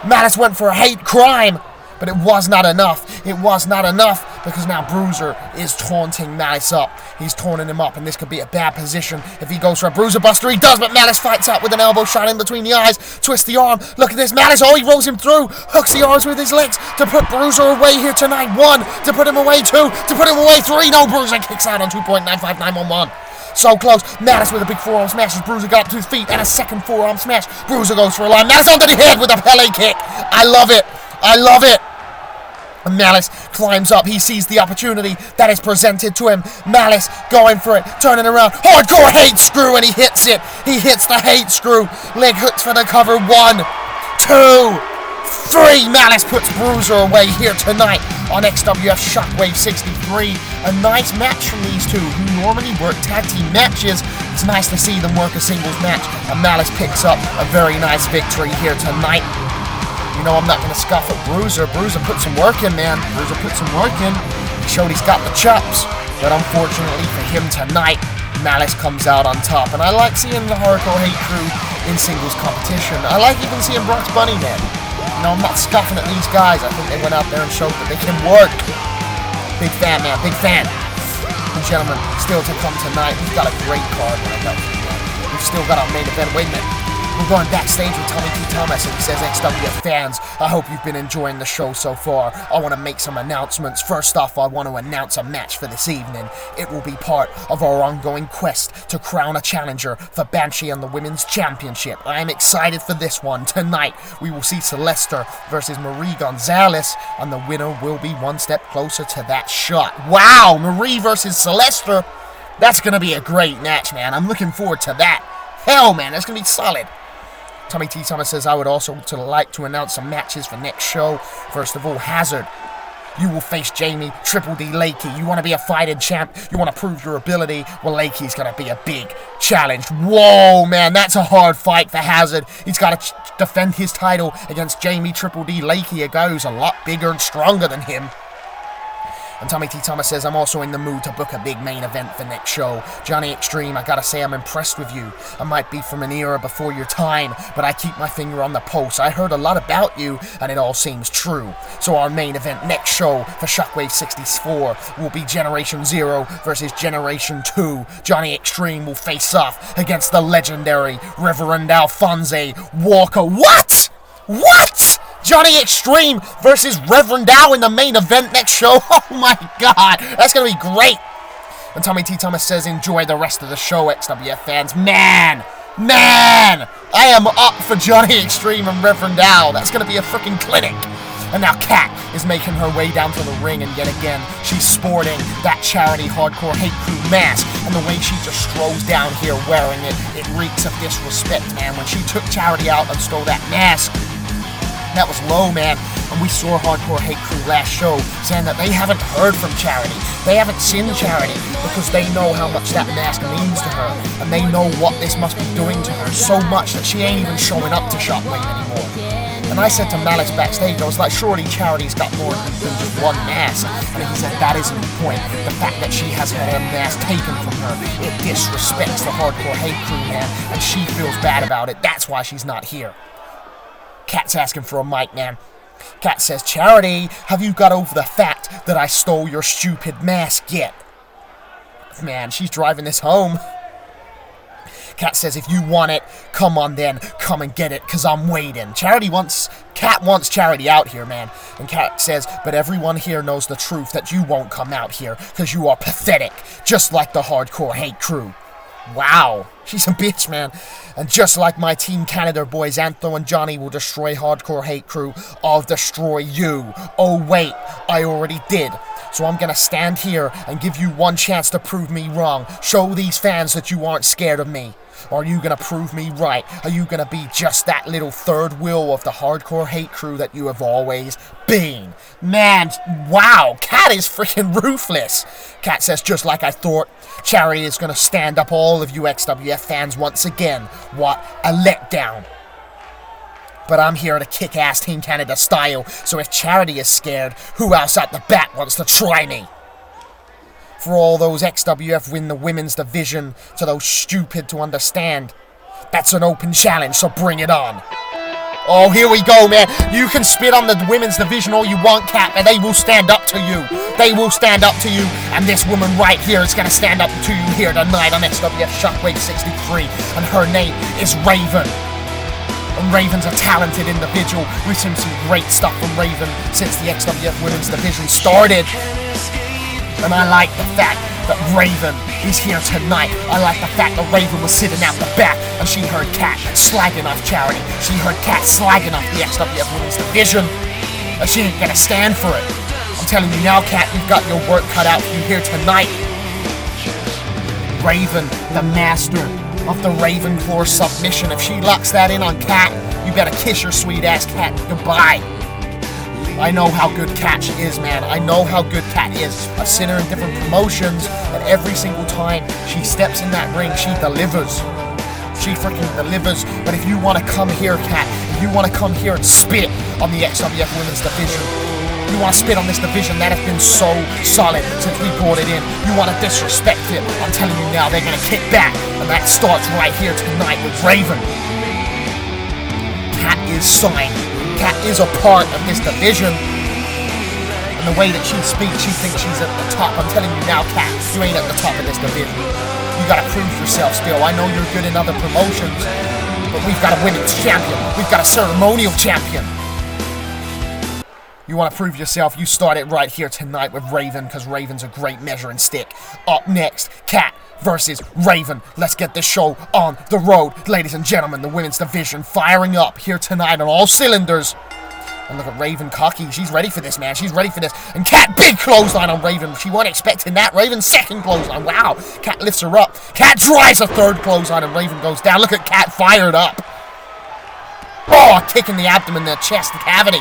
Malice went for a hate crime, but it was not enough. It was not enough. because now Bruiser is taunting Malice up. He's taunting him up, and this could be a bad position if he goes for a Bruiser Buster. He does, but Malice fights out with an elbow shot in between the eyes, twists the arm. Look at this, Malice, oh, he rolls him through, hooks the arms with his legs to put Bruiser away here tonight. 1, to put him away. 2, to put him away. 3, no, Bruiser kicks out on 2.95911. So close. Malice with a big forearm smash as Bruiser got up to his feet, and a second forearm smash. Bruiser goes for a line. Malice onto the head with a Pele kick. I love it. I love it. And Malice climbs up. He sees the opportunity that is presented to him. Malice going for it, turning around. Hardcore hate screw, and he hits it. He hits the hate screw. Leg hooks for the cover. 1, 2, 3. Malice puts Bruiser away here tonight on XWF Shockwave 63. A nice match from these two who normally work tag team matches. It's nice to see them work a singles match, and Malice picks up a very nice victory here tonight. You know, I'm not going to scoff at Bruiser. Bruiser put some work in, man. Bruiser put some work in. He showed he's got the chops. But unfortunately for him tonight, Malice comes out on top. And I like seeing the Hardcore Hate Crew in singles competition. I like even seeing Brock's Bunny Man. You know, I'm not scoffing at these guys. I think they went out there and showed that they can work. Big fan, man. Big fan. And gentlemen, still to come tonight, we've got a great card lined up. We've still got our main event. Wait a minute. We're going backstage with Tommy T. Thomas, and he says, XWF fans, I hope you've been enjoying the show so far. I want to make some announcements. First off, I want to announce a match for this evening. It will be part of our ongoing quest to crown a challenger for Banshee and the Women's Championship. I am excited for this one. Tonight, we will see Celeste versus Marie Gonzalez, and the winner will be one step closer to that shot. Wow, Marie versus Celeste. That's going to be a great match, man. I'm looking forward to that. Hell, man, that's going to be solid. Tommy T. Thomas says, I would also like to announce some matches for next show. First of all, Hazard. You will face Jamie Triple D Lakey. You want to be a fighting champ? You want to prove your ability? Well, Lakey's going to be a big challenge. Whoa, man, that's a hard fight for Hazard. He's got to defend his title against Jamie Triple D Lakey, a guy who's a lot bigger and stronger than him. And Tommy T. Thomas says, I'm also in the mood to book a big main event for next show. Johnny Extreme, I gotta say I'm impressed with you. I might be from an era before your time, but I keep my finger on the pulse. I heard a lot about you, and it all seems true. So our main event next show for Shockwave 64 will be Generation 0 versus Generation 2. Johnny Extreme will face off against the legendary Reverend Alphonse Walker. What? What? Johnny Extreme versus Reverend Al in the main event next show. Oh my god, that's going to be great. And Tommy T. Thomas says, enjoy the rest of the show, XWF fans. Man, I am up for Johnny Extreme and Reverend Al. That's going to be a freaking clinic. And now Kat is making her way down to the ring, and yet again, she's sporting that Charity Hardcore Hate Crew mask. And the way she just strolls down here wearing it, it reeks of disrespect, man. When she took Charity out and stole that mask, that was low, man. And we saw Hardcore Hate Crew last show saying that they haven't heard from Charity. They haven't seen Charity because they know how much that mask means to her. And they know what this must be doing to her so much that she ain't even showing up to Shockwave anymore. And I said to Malice backstage, I was like, surely Charity's got more than just one mask. And he said, that isn't the point. The fact that she has had her mask taken from her, it disrespects the Hardcore Hate Crew, man. And she feels bad about it. That's why she's not here. Kat's asking for a mic, man. Kat says, Charity, have you got over the fact that I stole your stupid mask yet? Man, she's driving this home. Kat says, if you want it, come on then, come and get it, because I'm waiting. Kat wants Charity out here, man. And Kat says, but everyone here knows the truth that you won't come out here, because you are pathetic, just like the Hardcore Hate Crew. Wow, she's a bitch, man. And just like my Team Canada boys, Antho and Johnny will destroy Hardcore Hate Crew, I'll destroy you. Oh wait, I already did. So I'm gonna stand here and give you one chance to prove me wrong. Show these fans that you aren't scared of me. Or are you gonna prove me right? Are you gonna be just that little third wheel of the Hardcore Hate Crew that you have always been? Man, wow, Kat is freaking ruthless. Kat says, just like I thought, Charity is gonna stand up all of you XWF fans once again. What a letdown. But I'm here to kick ass Team Canada style, so if Charity is scared, who else at the back wants to try me? For all those XWF win the women's division, to those stupid to understand, that's an open challenge, so bring it on. Oh, here we go, man. You can spit on the women's division all you want, Kat, and they will stand up to you. They will stand up to you, and this woman right here is going to stand up to you here tonight on XWF Shockwave 63, and her name is Raven. And Raven's a talented individual. We've seen some great stuff from Raven since the XWF Women's Division started. And I like the fact that Raven is here tonight. I like the fact that Raven was sitting out the back and she heard Kat slagging off Charity. She heard Kat slagging off the XWF Women's Division. And she ain't gonna stand for it. I'm telling you now, Kat, you've got your work cut out for you here tonight. Raven, the master of the Raven Claw submission. If she locks that in on Kat, you better kiss your sweet ass Kat goodbye. I know how good Kat she is, man. I know how good Kat is. I've seen her in different promotions, and every single time she steps in that ring, she delivers. She freaking delivers. But if you want to come here, Kat, if you want to come here and spit on the XWF Women's Division, you want to spit on this division that has been so solid since we brought it in, you want to disrespect it, I'm telling you now, they're going to kick back. And that starts right here tonight with Raven. Kat is signed. Kat is a part of this division. And the way that she speaks, she thinks she's at the top. I'm telling you now, Kat, you ain't at the top of this division. You gotta prove yourself still. I know you're good in other promotions, but we've got a women's champion. We've got a ceremonial champion. You want to prove yourself, you start it right here tonight with Raven, because Raven's a great measuring stick. Up next, Kat versus Raven. Let's get this show on the road. Ladies and gentlemen, the women's division firing up here tonight on all cylinders. And look at Raven cocky. She's ready for this, man. She's ready for this. And Kat, big clothesline on Raven. She wasn't expecting that. Raven, second clothesline. Wow. Kat lifts her up. Kat tries a third clothesline and Raven goes down. Look at Kat fired up. Oh, kick in the abdomen, the chest, the cavity.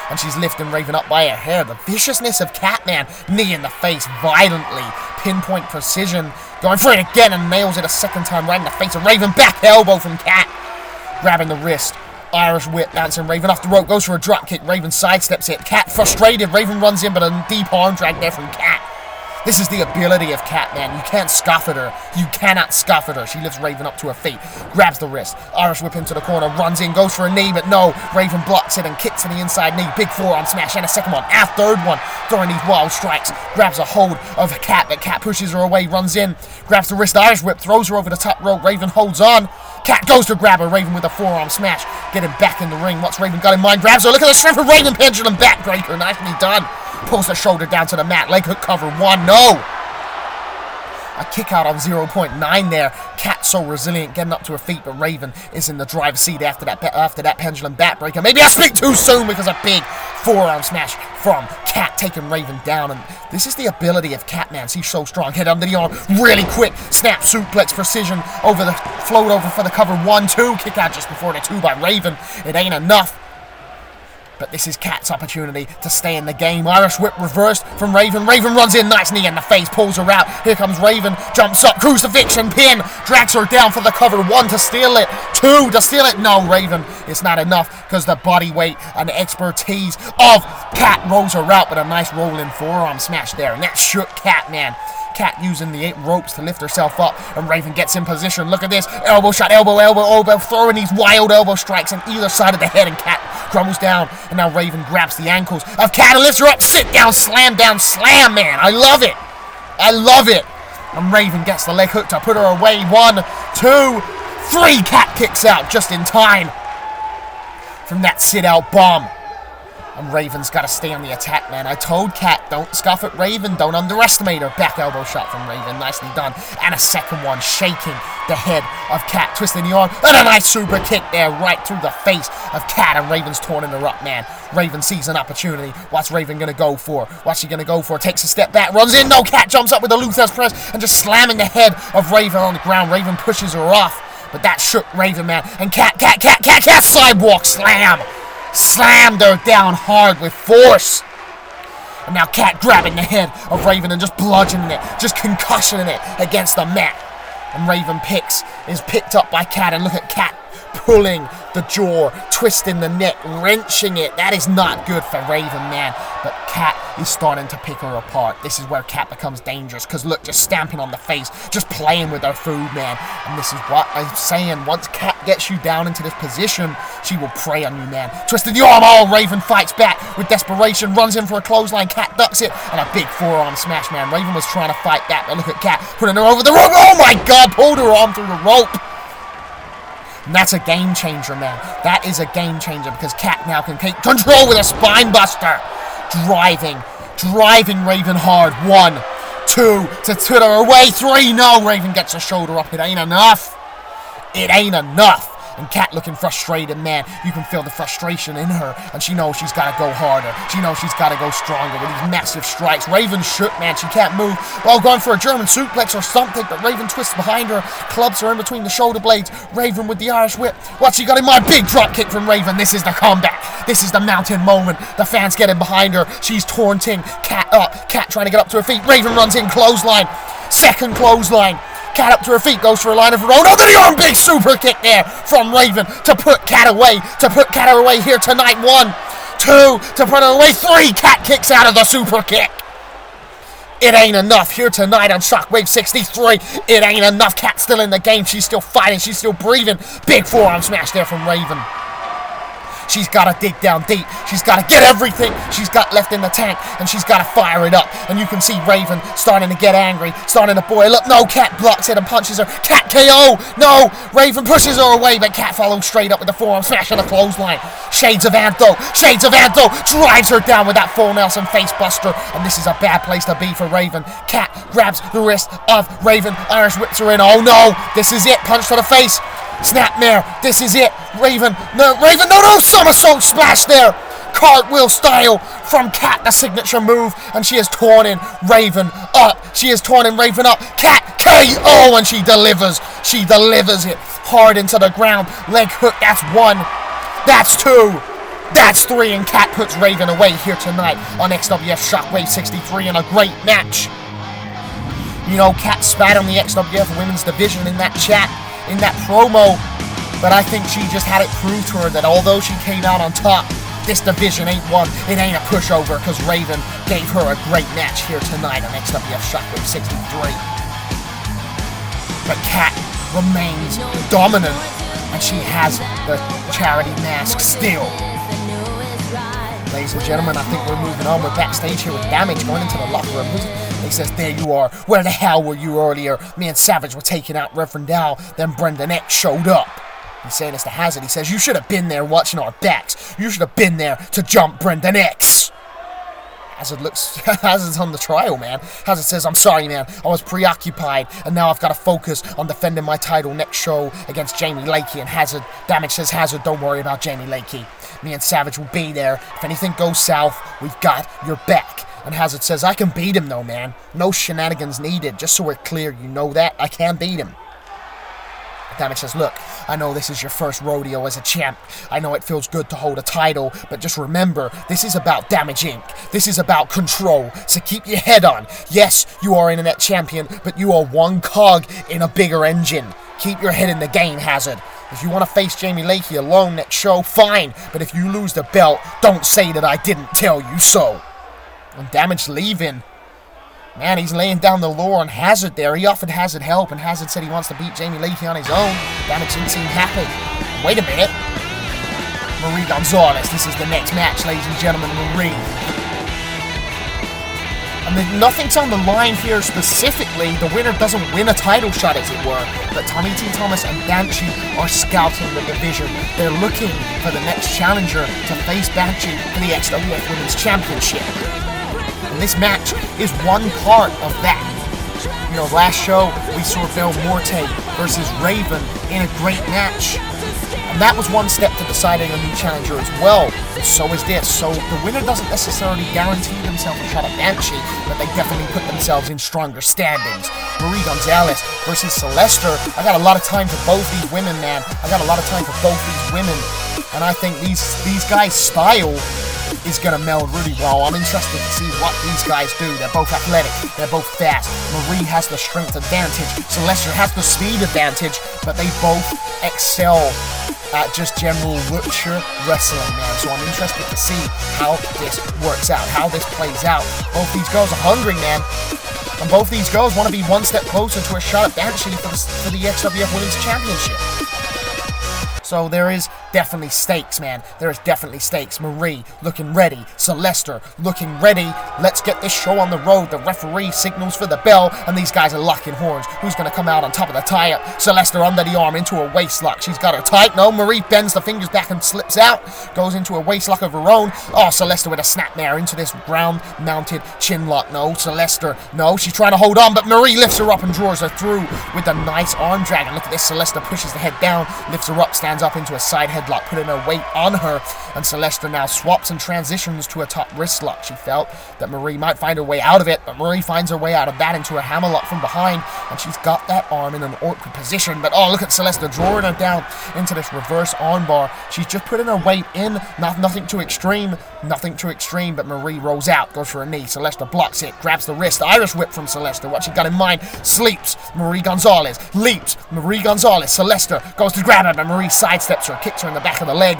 And she's lifting Raven up by her hair. The viciousness of Kat, man. Knee in the face violently. Pinpoint precision. Going for it again and nails it a second time right in the face of Raven. Back elbow from Kat. Grabbing the wrist. Irish whip, bouncing Raven off the rope. Goes for a drop kick. Raven sidesteps it. Kat frustrated. Raven runs in, but a deep arm drag there from Kat. This is the ability of Kat, man. You can't scoff at her. You cannot scoff at her. She lifts Raven up to her feet. Grabs the wrist. Irish whip into the corner. Runs in. Goes for a knee, but no. Raven blocks it and kicks to the inside knee. Big forearm smash and a second one. A third one. Throwing these wild strikes. Grabs a hold of Kat, but Kat pushes her away. Runs in. Grabs the wrist. Irish whip. Throws her over the top rope. Raven holds on. Kat goes to grab her. Raven with a forearm smash. Getting back in the ring. What's Raven got in mind? Grabs her. Look at the strength of Raven. Pendulum backbreaker. Nicely done. Pulls her shoulder down to the mat. Leg hook cover. One. No. A kick out on 0.9 there. Kat so resilient, getting up to her feet, but Raven is in the driver's seat after that pendulum backbreaker. Maybe I speak too soon because a big forearm smash from Kat taking Raven down. And this is the ability of Kat, man. She's so strong. Head under the arm, really quick. Snap suplex precision over the float over for the cover. 1-2. Kick out just before the 2 by Raven. It ain't enough. But this is Kat's opportunity to stay in the game. Irish whip reversed from Raven. Raven runs in, nice knee in the face, pulls her out. Here comes Raven, jumps up, crucifixion pin, drags her down for the cover. 1 to steal it, 2 to steal it. No, Raven, it's not enough because the body weight and the expertise of Kat rolls her out with a nice rolling forearm smash there. And that shook Kat, man. Kat using the 8 ropes to lift herself up, and Raven gets in position. Look at this, elbow shot, elbow, elbow, elbow, throwing these wild elbow strikes on either side of the head, and Kat crumbles down, and now Raven grabs the ankles of Kat and lifts her up, sit down, slam, man. I love it. I love it. And Raven gets the leg hook to put her away. 1, 2, 3. Kat kicks out just in time from that sit-out bomb. And Raven's got to stay on the attack, man. I told Kat, don't scoff at Raven. Don't underestimate her. Back elbow shot from Raven. Nicely done. And a second one, shaking the head of Kat. Twisting the arm. And a nice super kick there right through the face of Kat. And Raven's torning her up, man. Raven sees an opportunity. What's Raven going to go for? What's she going to go for? Takes a step back. Runs in. No, Kat jumps up with a Luther's press. And just slamming the head of Raven on the ground. Raven pushes her off. But that shook Raven, man. And Kat, sidewalk slam. Slammed her down hard with force. And now Kat grabbing the head of Raven and just bludgeoning it, just concussioning it against the mat. And Raven is picked up by Kat, and look at Kat pulling the jaw, twisting the neck, wrenching it. That is not good for Raven, man. But Kat is starting to pick her apart. This is where Kat becomes dangerous, because look, just stamping on the face, just playing with her food, man. And this is what I'm saying. Once Kat gets you down into this position, she will prey on you, man. Twisted the arm. Oh, Raven fights back with desperation, runs in for a clothesline. Kat ducks it, and a big forearm smash, man. Raven was trying to fight back, but look at Kat putting her over the rope. Oh my God, pulled her arm through the rope. And that's a game changer, man. That is a game changer because Kat now can take control with a spine buster. Driving Raven hard. 1, 2, to tutor her away. 3, no, Raven gets her shoulder up. It ain't enough. It ain't enough. And Kat looking frustrated, man. You can feel the frustration in her. And she knows she's got to go harder. She knows she's got to go stronger with these massive strikes. Raven shook, man. She can't move. Well, going for a German suplex or something. But Raven twists behind her. Clubs her in between the shoulder blades. Raven with the Irish whip. What's she got in mind? Big drop kick from Raven. This is the comeback. This is the mountain moment. The fans getting behind her. She's taunting Kat up. Kat trying to get up to her feet. Raven runs in. Clothesline. Second clothesline. Kat up to her feet, goes for a line of her own. Oh, the arm, big super kick there from Raven to put Kat away. To put Kat away here tonight. 1, 2, to put her away. 3, Kat kicks out of the super kick. It ain't enough here tonight on Shockwave 63. It ain't enough. Kat's still in the game. She's still fighting. She's still breathing. Big forearm smash there from Raven. She's got to dig down deep. She's got to get everything she's got left in the tank, and she's got to fire it up. And you can see Raven starting to get angry, starting to boil up. No, Kat blocks it and punches her. Kat KO. No, Raven pushes her away, but Kat follows straight up with the forearm smash and a clothesline. Shades of Antho drives her down with that full Nelson face buster, and this is a bad place to be for Raven. Kat grabs the wrist of Raven. Irish whips her in. Oh no, this is it. Punch to the face. Snapmare, this is it. Raven, no, somersault splash there. Cartwheel style from Kat, the signature move, and she is torn in Raven up. Kat KO, and she delivers. She delivers it hard into the ground. Leg hook, that's 1. That's 2. That's 3, and Kat puts Raven away here tonight on XWF Shockwave 63 in a great match. You know, Kat spat on the XWF women's division in that chat, in that promo, but I think she just had it proved to her that although she came out on top, this division ain't one. It ain't a pushover because Raven gave her a great match here tonight on XWF Shockwave 63. But Kat remains dominant, and she has the charity mask still. Ladies and gentlemen, I think we're moving on. We're backstage here with Damage going into the locker room. He says, there you are. Where the hell were you earlier? Me and Savage were taking out Reverend Dow. Then Brendan X showed up. He's saying this to Hazard. He says, you should have been there watching our backs. You should have been there to jump Brendan X. Hazard's on the trial, man. Hazard says, I'm sorry, man. I was preoccupied, and now I've got to focus on defending my title next show against Jamie Lakey. And Damage says, Hazard, don't worry about Jamie Lakey. Me and Savage will be there. If anything goes south, we've got your back. And Hazard says, I can beat him though, man. No shenanigans needed. Just so we're clear, you know that? I can beat him. Damage says, look, I know this is your first rodeo as a champ. I know it feels good to hold a title, but just remember, this is about Damage Inc. This is about control, so keep your head on. Yes, you are Internet Champion, but you are one cog in a bigger engine. Keep your head in the game, Hazard. If you want to face Jamie Lakey alone next show, fine. But if you lose the belt, don't say that I didn't tell you so. And Damage leaving. Man, he's laying down the law on Hazard there. He offered Hazard help, and Hazard said he wants to beat Jamie Lakey on his own. Damage didn't seem happy. Wait a minute. Marie Gonzalez. This is the next match, ladies and gentlemen. Marie. And nothing's on the line here specifically. The winner doesn't win a title shot, as it were. But Tommy T. Thomas and Banshee are scouting the division. They're looking for the next challenger to face Banshee for the XWF Women's Championship. And this match is one part of that. You know, last show we saw Bel Morte versus Raven in a great match. And that was one step to deciding a new challenger as well. And so is this. So the winner doesn't necessarily guarantee themselves a shot at Banshee, but they definitely put themselves in stronger standings. Marie Gonzalez versus Celeste. I got a lot of time for both these women, man. I got a lot of time for both these women. And I think these guys' style is going to meld really well. I'm interested to see what these guys do. They're both athletic. They're both fast. Marie has the strength advantage. Celeste has the speed advantage, but they both excel at just general lucha wrestling, man. So I'm interested to see how this works out, how this plays out. Both these girls are hungry, man. And both these girls want to be one step closer to a shot at Banshee for the XWF Women's Championship. So there is definitely stakes, man. There is definitely stakes. Marie looking ready. Celeste looking ready. Let's get this show on the road. The referee signals for the bell, and these guys are locking horns. Who's going to come out on top of the tie-up? Celeste under the arm into a waist lock. She's got her tight. No, Marie bends the fingers back and slips out. Goes into a waist lock of her own. Oh, Celeste with a snapmare into this ground-mounted chin lock. No, Celeste. No, she's trying to hold on, but Marie lifts her up and draws her through with a nice arm drag. And look at this. Celeste pushes the head down, lifts her up, stands up into a side headlock, putting her weight on her. And Celeste now swaps and transitions to a top wrist lock. She felt that Marie might find her way out of it, but Marie finds her way out of that into a hammerlock from behind, and she's got that arm in an awkward position. But oh, look at Celeste drawing her down into this reverse armbar. She's just putting her weight in, nothing too extreme, but Marie rolls out, goes for a knee. Celeste blocks it, grabs the wrist, Irish whip from Celeste. What she got in mind, sleeps. Marie Gonzalez leaps. Marie Gonzalez, Celeste goes to grab her, but Marie sidesteps her, kicks her in the back of the leg.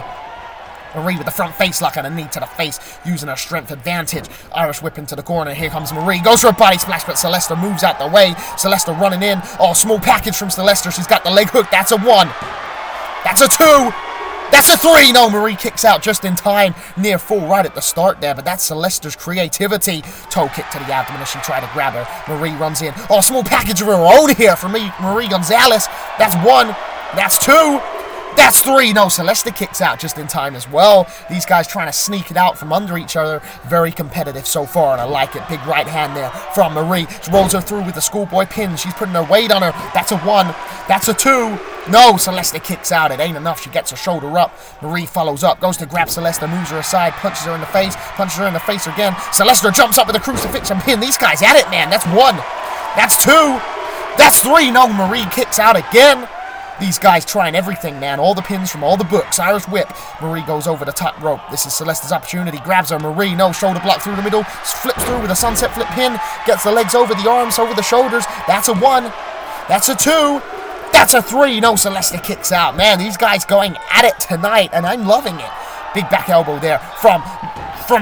Marie with the front face lock and a knee to the face, using her strength advantage. Irish whip into the corner. Here comes Marie. Goes for a body splash, but Celeste moves out the way. Celeste running in. Oh, small package from Celeste. She's got the leg hook. That's a 1. That's a 2. That's a 3. No, Marie kicks out just in time. Near full right at the start there, but that's Celeste's creativity. Toe kick to the abdomen as she tried to grab her. Marie runs in. Oh, small package of her own here for Marie Gonzalez. That's 1. That's 2. That's 3. No, Celeste kicks out just in time as well. These guys trying to sneak it out from under each other. Very competitive so far, and I like it. Big right hand there from Marie. She rolls her through with the schoolboy pin. She's putting her weight on her. That's a 1. That's a 2. No, Celeste kicks out. It ain't enough. She gets her shoulder up. Marie follows up. Goes to grab Celeste. Moves her aside. Punches her in the face. Punches her in the face again. Celeste jumps up with a crucifixion pin. These guys at it, man. That's 1. That's 2. That's 3. No, Marie kicks out again. These guys trying everything, man. All the pins from all the books. Irish whip. Marie goes over the top rope. This is Celeste's opportunity. Grabs her. Marie, no, shoulder block through the middle. Flips through with a sunset flip pin. Gets the legs over the arms, over the shoulders. That's a 1. That's a 2. That's a 3. No, Celeste kicks out. Man, these guys going at it tonight, and I'm loving it. Big back elbow there from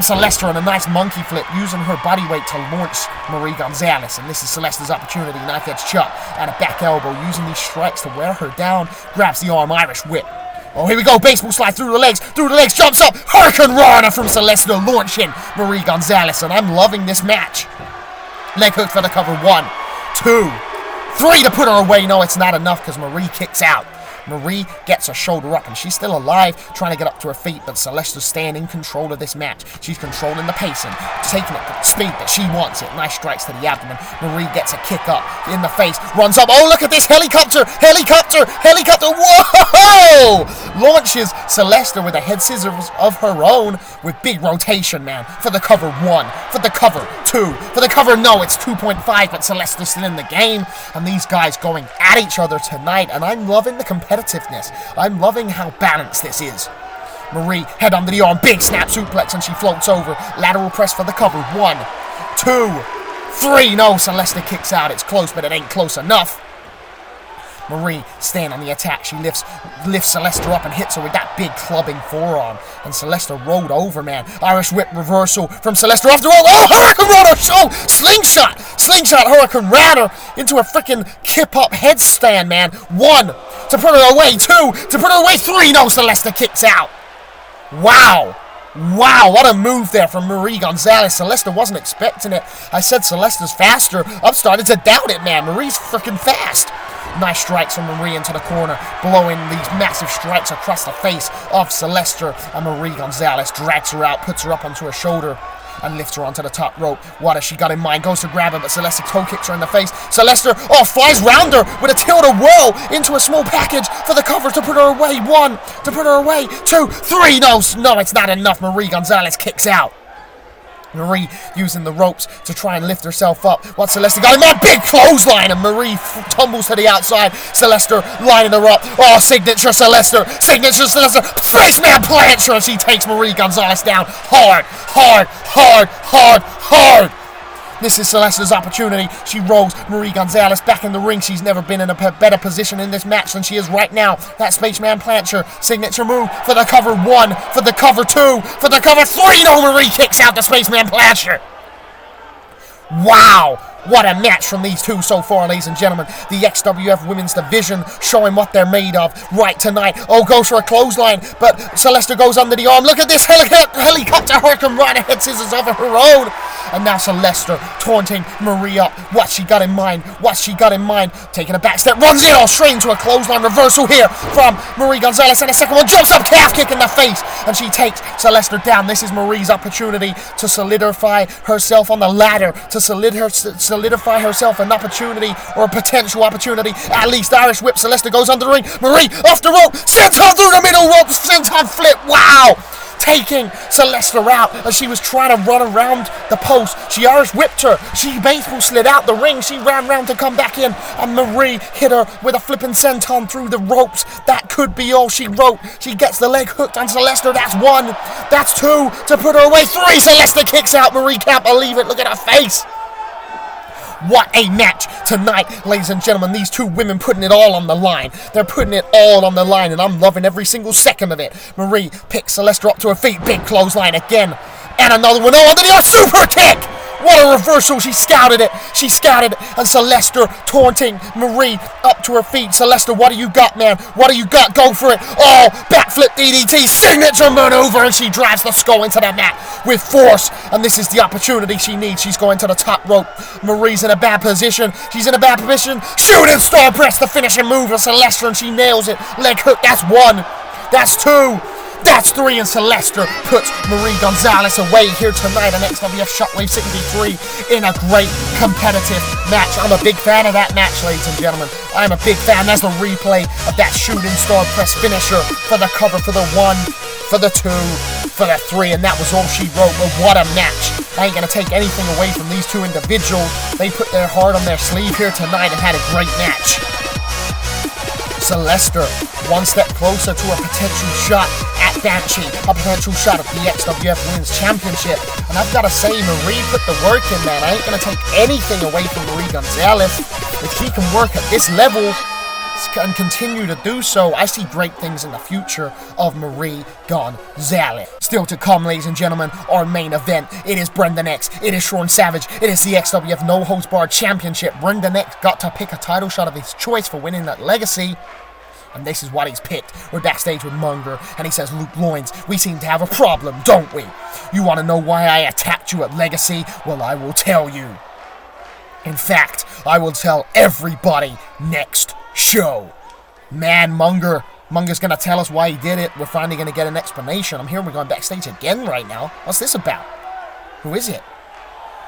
Celeste and a nice monkey flip, using her body weight to launch Marie Gonzalez. And this is Celeste's opportunity. Knife edge chop and a back elbow, using these strikes to wear her down. Grabs the arm, Irish whip. Oh, here we go. Baseball slide through the legs, jumps up. Hurricane Rana from Celeste, launching Marie Gonzalez. And I'm loving this match. Leg hook for the cover. 1, 2, 3 to put her away. No, it's not enough because Marie kicks out. Marie gets her shoulder up, and she's still alive, trying to get up to her feet, but Celeste is staying in control of this match. She's controlling the pacing, taking it at the speed that she wants it. Nice strikes to the abdomen. Marie gets a kick up in the face, runs up. Oh, look at this helicopter! Whoa! Launches Celeste with a head scissors of her own with big rotation, man. For the cover 1, for the cover 2, for the cover, no, it's 2.5, but Celeste is still in the game, and these guys going at each other tonight, and I'm loving the competitiveness. I'm loving how balanced this is. Marie, head under the arm, big snap suplex, and she floats over. Lateral press for the cover. 1, 2, 3. No, Celeste kicks out. It's close, but it ain't close enough. Marie staying on the attack. She lifts Celeste up and hits her with that big clubbing forearm. And Celeste rolled over, man. Irish whip reversal from Celeste off the roll. Oh, Hurricane Runner! Oh, slingshot! Slingshot Hurricane Runner into a freaking kip-up headstand, man. 1, to put her away. 2, to put her away. 3, no, Celeste kicks out. Wow, what a move there from Marie Gonzalez. Celeste wasn't expecting it. I said Celeste's faster. I'm starting to doubt it, man. Marie's freaking fast. Nice strikes from Marie into the corner, blowing these massive strikes across the face of Celeste. And Marie Gonzalez drags her out, puts her up onto her shoulder, and lifts her onto the top rope. What has she got in mind? Goes to grab her, but Celeste toe kicks her in the face. Celeste, flies round her with a tilt-a-whirl into a small package for the cover to put her away. 1, to put her away. 2, 3. No, it's not enough. Marie Gonzalez kicks out. Marie using the ropes to try and lift herself up. What's Celeste got in mind? Big clothesline, and Marie tumbles to the outside. Celeste lining her up. Oh, signature Celeste. Spaceman Plancher. She takes Marie Gonzalez down hard. This is Celeste's opportunity. She rolls Marie Gonzalez back in the ring. She's never been in a better position in this match than she is right now. That Spaceman Plancher signature move for the cover. 1, for the cover. 2, for the cover. 3. No, Marie kicks out the Spaceman Plancher. Wow, What a match from these two so far, ladies and gentlemen. The XWF Women's Division showing what they're made of right tonight. Oh, goes for a clothesline, but Celeste goes under the arm. Look at this helicopter hurricane right ahead, scissors of her own. And now Celeste taunting Marie up. What she got in mind? What she got in mind? Taking a back step, runs in all straight into a clothesline reversal here from Marie Gonzalez. And a second one, jumps up, calf kick in the face. And she takes Celeste down. This is Marie's opportunity to solidify herself on the ladder, to solidify herself an opportunity or a potential opportunity. At least Irish whip. Celeste goes under the ring. Marie off the rope. Senton through the middle rope. Senton flip. Wow. Taking Celeste out as she was trying to run around the post. She Irish whipped her. She basically slid out the ring. She ran round to come back in, and Marie hit her with a flipping senton through the ropes. That could be all she wrote. She gets the leg hooked on Celeste. That's one. That's two to put her away. Three. Celeste kicks out. Marie can't believe it. Look at her face. What a match tonight, ladies and gentlemen. These two women putting it all on the line. They're putting it all on the line, and I'm loving every single second of it. Marie picks Celeste up to her feet. Big clothesline again. And another one. Oh, under the super kick. What a reversal. She scouted it. She scouted it. And Celeste taunting Marie up to her feet. Celeste, what do you got, man? What do you got? Go for it. Oh, backflip DDT. Signature maneuver. And she drives the skull into the mat with force. And this is the opportunity she needs. She's going to the top rope. Marie's in a bad position. She's in a bad position. Shooting star press, the finishing move of Celeste. And she nails it. Leg hook. That's one. That's two. That's three, and Celeste puts Marie Gonzalez away here tonight on XWF Shockwave 63 in a great competitive match. I'm a big fan of that match, ladies and gentlemen. I'm a big fan. That's the replay of that shooting star press finisher for the cover, for the one, for the two, for the three, and that was all she wrote. But what a match. I ain't going to take anything away from these two individuals. They put their heart on their sleeve here tonight and had a great match. Celeste, one step closer to a potential shot at Banshee, a potential shot at the XWF Women's Championship. And I've got to say, Marie put the work in, man. I ain't going to take anything away from Marie Gonzalez. If she can work at this level and continue to do so, I see great things in the future of Marie Gonzalez. Still to come, ladies and gentlemen, our main event. It is Brendan X. It is Shaun Savage. It is the XWF No Holds Barred Championship. Brendan X got to pick a title shot of his choice for winning that legacy. And this is what he's picked. We're backstage with Munger, and he says, Luke Loins, we seem to have a problem, don't we? You want to know why I attacked you at Legacy? Well, I will tell you. In fact, I will tell everybody next show. Man, Munger's going to tell us why he did it. We're finally going to get an explanation. I'm hearing we're going backstage again right now. What's this about? Who is it?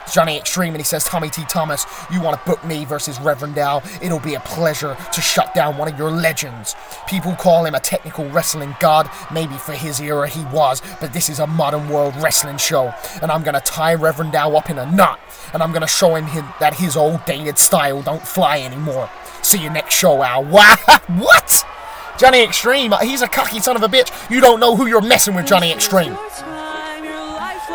It's Johnny Extreme, and he says, Tommy T. Thomas, you want to book me versus Reverend Dow? It'll be a pleasure to shut down one of your legends. People call him a technical wrestling god. Maybe for his era he was, but this is a modern world wrestling show, and I'm going to tie Reverend Dow up in a knot, and I'm going to show him that his old dated style don't fly anymore. See you next show, Al. What? Johnny Extreme, he's a cocky son of a bitch. You don't know who you're messing with, Johnny Extreme.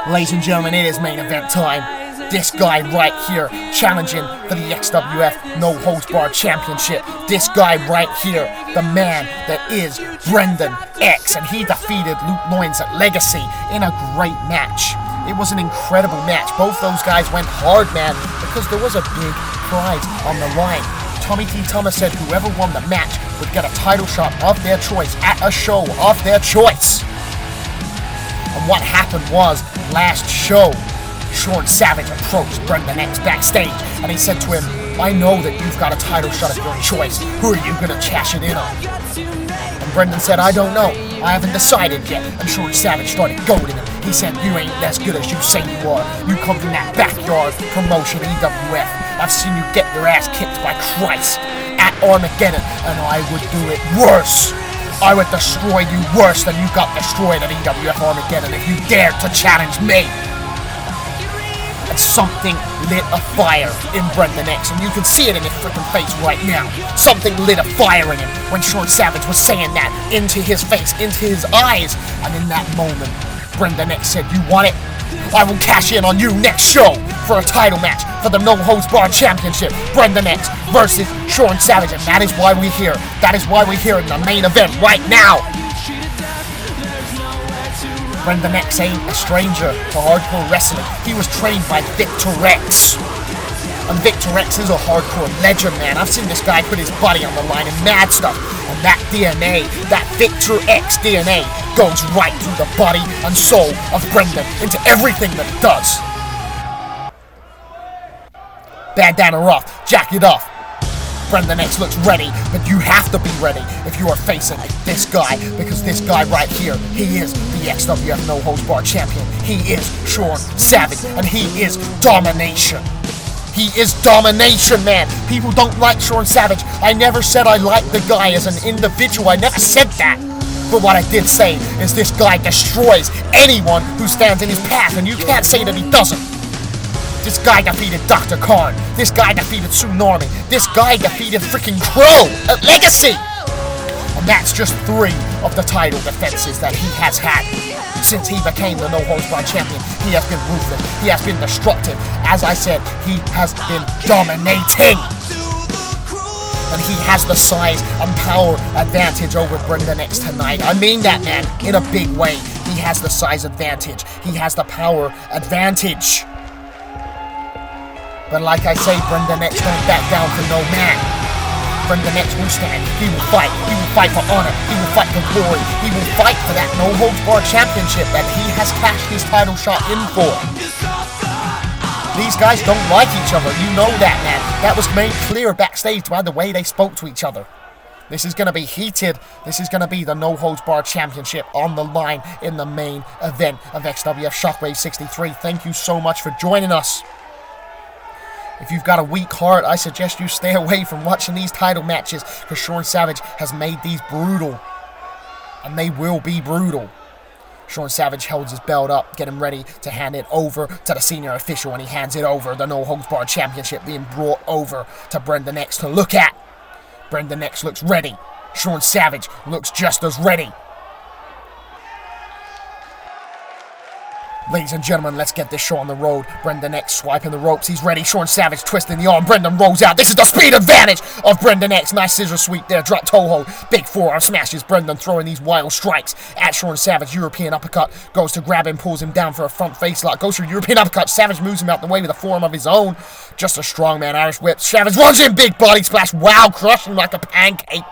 Ladies and gentlemen, it is main event time. This guy right here challenging for the XWF No Holds Barred Championship. This guy right here, the man that is Brendan X, and he defeated Luke Loins at Legacy in a great match. It was an incredible match. Both those guys went hard, man, because there was a big prize on the line. Tommy T. Thomas said whoever won the match would get a title shot of their choice at a show of their choice. And what happened was, last show, Shaun Savage approached Brendan X backstage, and he said to him, I know that you've got a title shot of your choice. Who are you going to cash it in on? And Brendan said, I don't know. I haven't decided yet. And Shaun Savage started goading him. He said, you ain't as good as you say you are. You come from that backyard promotion, EWF. I've seen you get your ass kicked by Christ at Armageddon, and I would do it worse. I would destroy you worse than you got destroyed at EWF Armageddon if you dared to challenge me. And something lit a fire in Brendan X, and you can see it in his freaking face right now. Something lit a fire in him when Shaun Savage was saying that into his face, into his eyes. And in that moment, Brendan X said, you want it? I will cash in on you next show for a title match for the No Holds Barred Championship. Brendan X versus Shaun Savage, and that is why we're here. That is why we're here in the main event right now. Brendan X ain't a stranger to hardcore wrestling. He was trained by Victor X. And Victor X is a hardcore legend, man. I've seen this guy put his body on the line in mad stuff. And that DNA, that Victor X DNA, goes right through the body and soul of Brendan into everything that it does. Bandana off, jacket off. Brendan X looks ready, but you have to be ready if you are facing this guy, because this guy right here, he is the XWF No Holds Barred champion. He is Shaun Savage, and he is domination. He is domination, man. People don't like Shaun Savage. I never said I liked the guy as an individual. I never said that. But what I did say is this guy destroys anyone who stands in his path, and you can't say that he doesn't. This guy defeated Dr. Khan. This guy defeated Tsunami. This guy defeated freaking Crow at Legacy. And that's just 3 of the title defenses that he has had since he became the No Holds Barred champion. He has been ruthless. He has been destructive. As I said, he has been dominating. And he has the size and power advantage over Brendan X tonight. I mean that, man, in a big way. He has the size advantage. He has the power advantage. But like I say, Brendan X don't back down for no man. Brendan X will stand. He will fight. He will fight for honor. He will fight for glory. He will fight for that No Holds Barred championship that he has cashed his title shot in for. These guys don't like each other. You know that, man. That was made clear backstage by the way they spoke to each other. This is going to be heated. This is going to be the No Holds Barred championship on the line in the main event of XWF Shockwave 63. Thank you so much for joining us. If you've got a weak heart, I suggest you stay away from watching these title matches, because Shaun Savage has made these brutal. And they will be brutal. Shaun Savage holds his belt up, getting ready to hand it over to the senior official, and he hands it over. The No Holds Barred championship being brought over to Brendan X to look at. Brendan X looks ready. Shaun Savage looks just as ready. Ladies and gentlemen, let's get this show on the road. Brendan X swiping the ropes. He's ready. Shaun Savage twisting the arm. Brendan rolls out. This is the speed advantage of Brendan X. Nice scissor sweep there. Drop toe hold. Big forearm smashes. Brendan throwing these wild strikes at Shaun Savage. European uppercut. Goes to grab him. Pulls him down for a front face lock. Goes for a European uppercut. Savage moves him out the way with a forearm of his own. Just a strongman Irish whip. Savage runs in. Big body splash. Wow. Crushing like a pancake.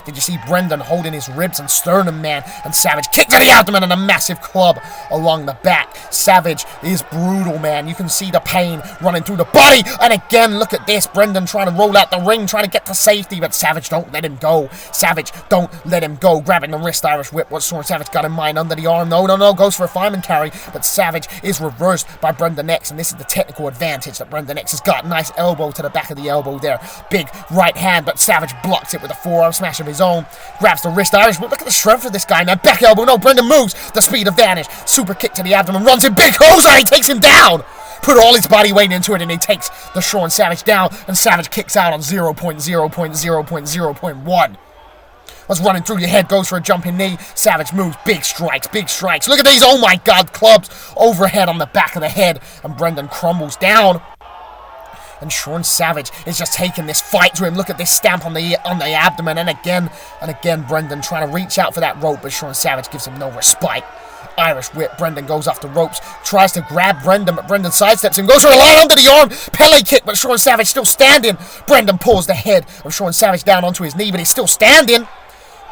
Did you see Brendan holding his ribs and sternum, man? And Savage kick to the abdomen and a massive club along the back. Savage is brutal, man. You can see the pain running through the body. And again, look at this. Brendan trying to roll out the ring, trying to get to safety. But Savage don't let him go. Savage don't let him go. Grabbing the wrist Irish whip. What's Shaun Savage got in mind? Under the arm. No. Goes for a fireman carry. But Savage is reversed by Brendan X. And this is the technical advantage that Brendan X has got. Nice elbow to the back of the elbow there. Big right hand. But Savage blocks it with a forearm smash of his own. Grabs the wrist Irish whip. Look at the strength of this guy, man. Back elbow. No, Brendan moves. The speed advantage. Super kick to the abdomen. Runs in. Big clothesline. He takes him down. Put all his body weight into it, and he takes the Shaun Savage down. And Savage kicks out on 0.0.0.0.1. Was running through your head. Goes for a jumping knee. Savage moves. Big strikes. Big strikes. Look at these. Oh my God. Clubs overhead on the back of the head. And Brendan crumbles down. And Shaun Savage is just taking this fight to him. Look at this stamp on the abdomen. And again, Brendan trying to reach out for that rope, but Shaun Savage gives him no respite. Irish whip. Brendan goes off the ropes. Tries to grab Brendan, but Brendan sidesteps him. Goes for a line under the arm. Pele kick, but Shaun Savage still standing. Brendan pulls the head of Shaun Savage down onto his knee, but he's still standing.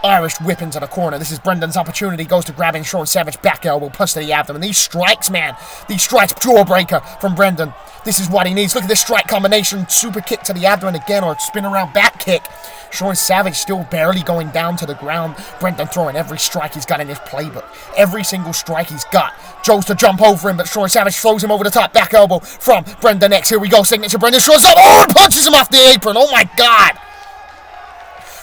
Irish whip into the corner. This is Brendan's opportunity. Goes to grabbing Shaun Savage. Back elbow. Punch to the abdomen. These strikes, man. These strikes. Jawbreaker from Brendan. This is what he needs. Look at this strike combination. Super kick to the abdomen again, or spin around back kick. Shaun Savage still barely going down to the ground. Brendan throwing every strike he's got in his playbook. Every single strike he's got. Joe's to jump over him, but Shaun Savage throws him over the top. Back elbow from Brendan X. Here we go. Signature Brendan. Shaun Savage. Oh, punches him off the apron. Oh my God.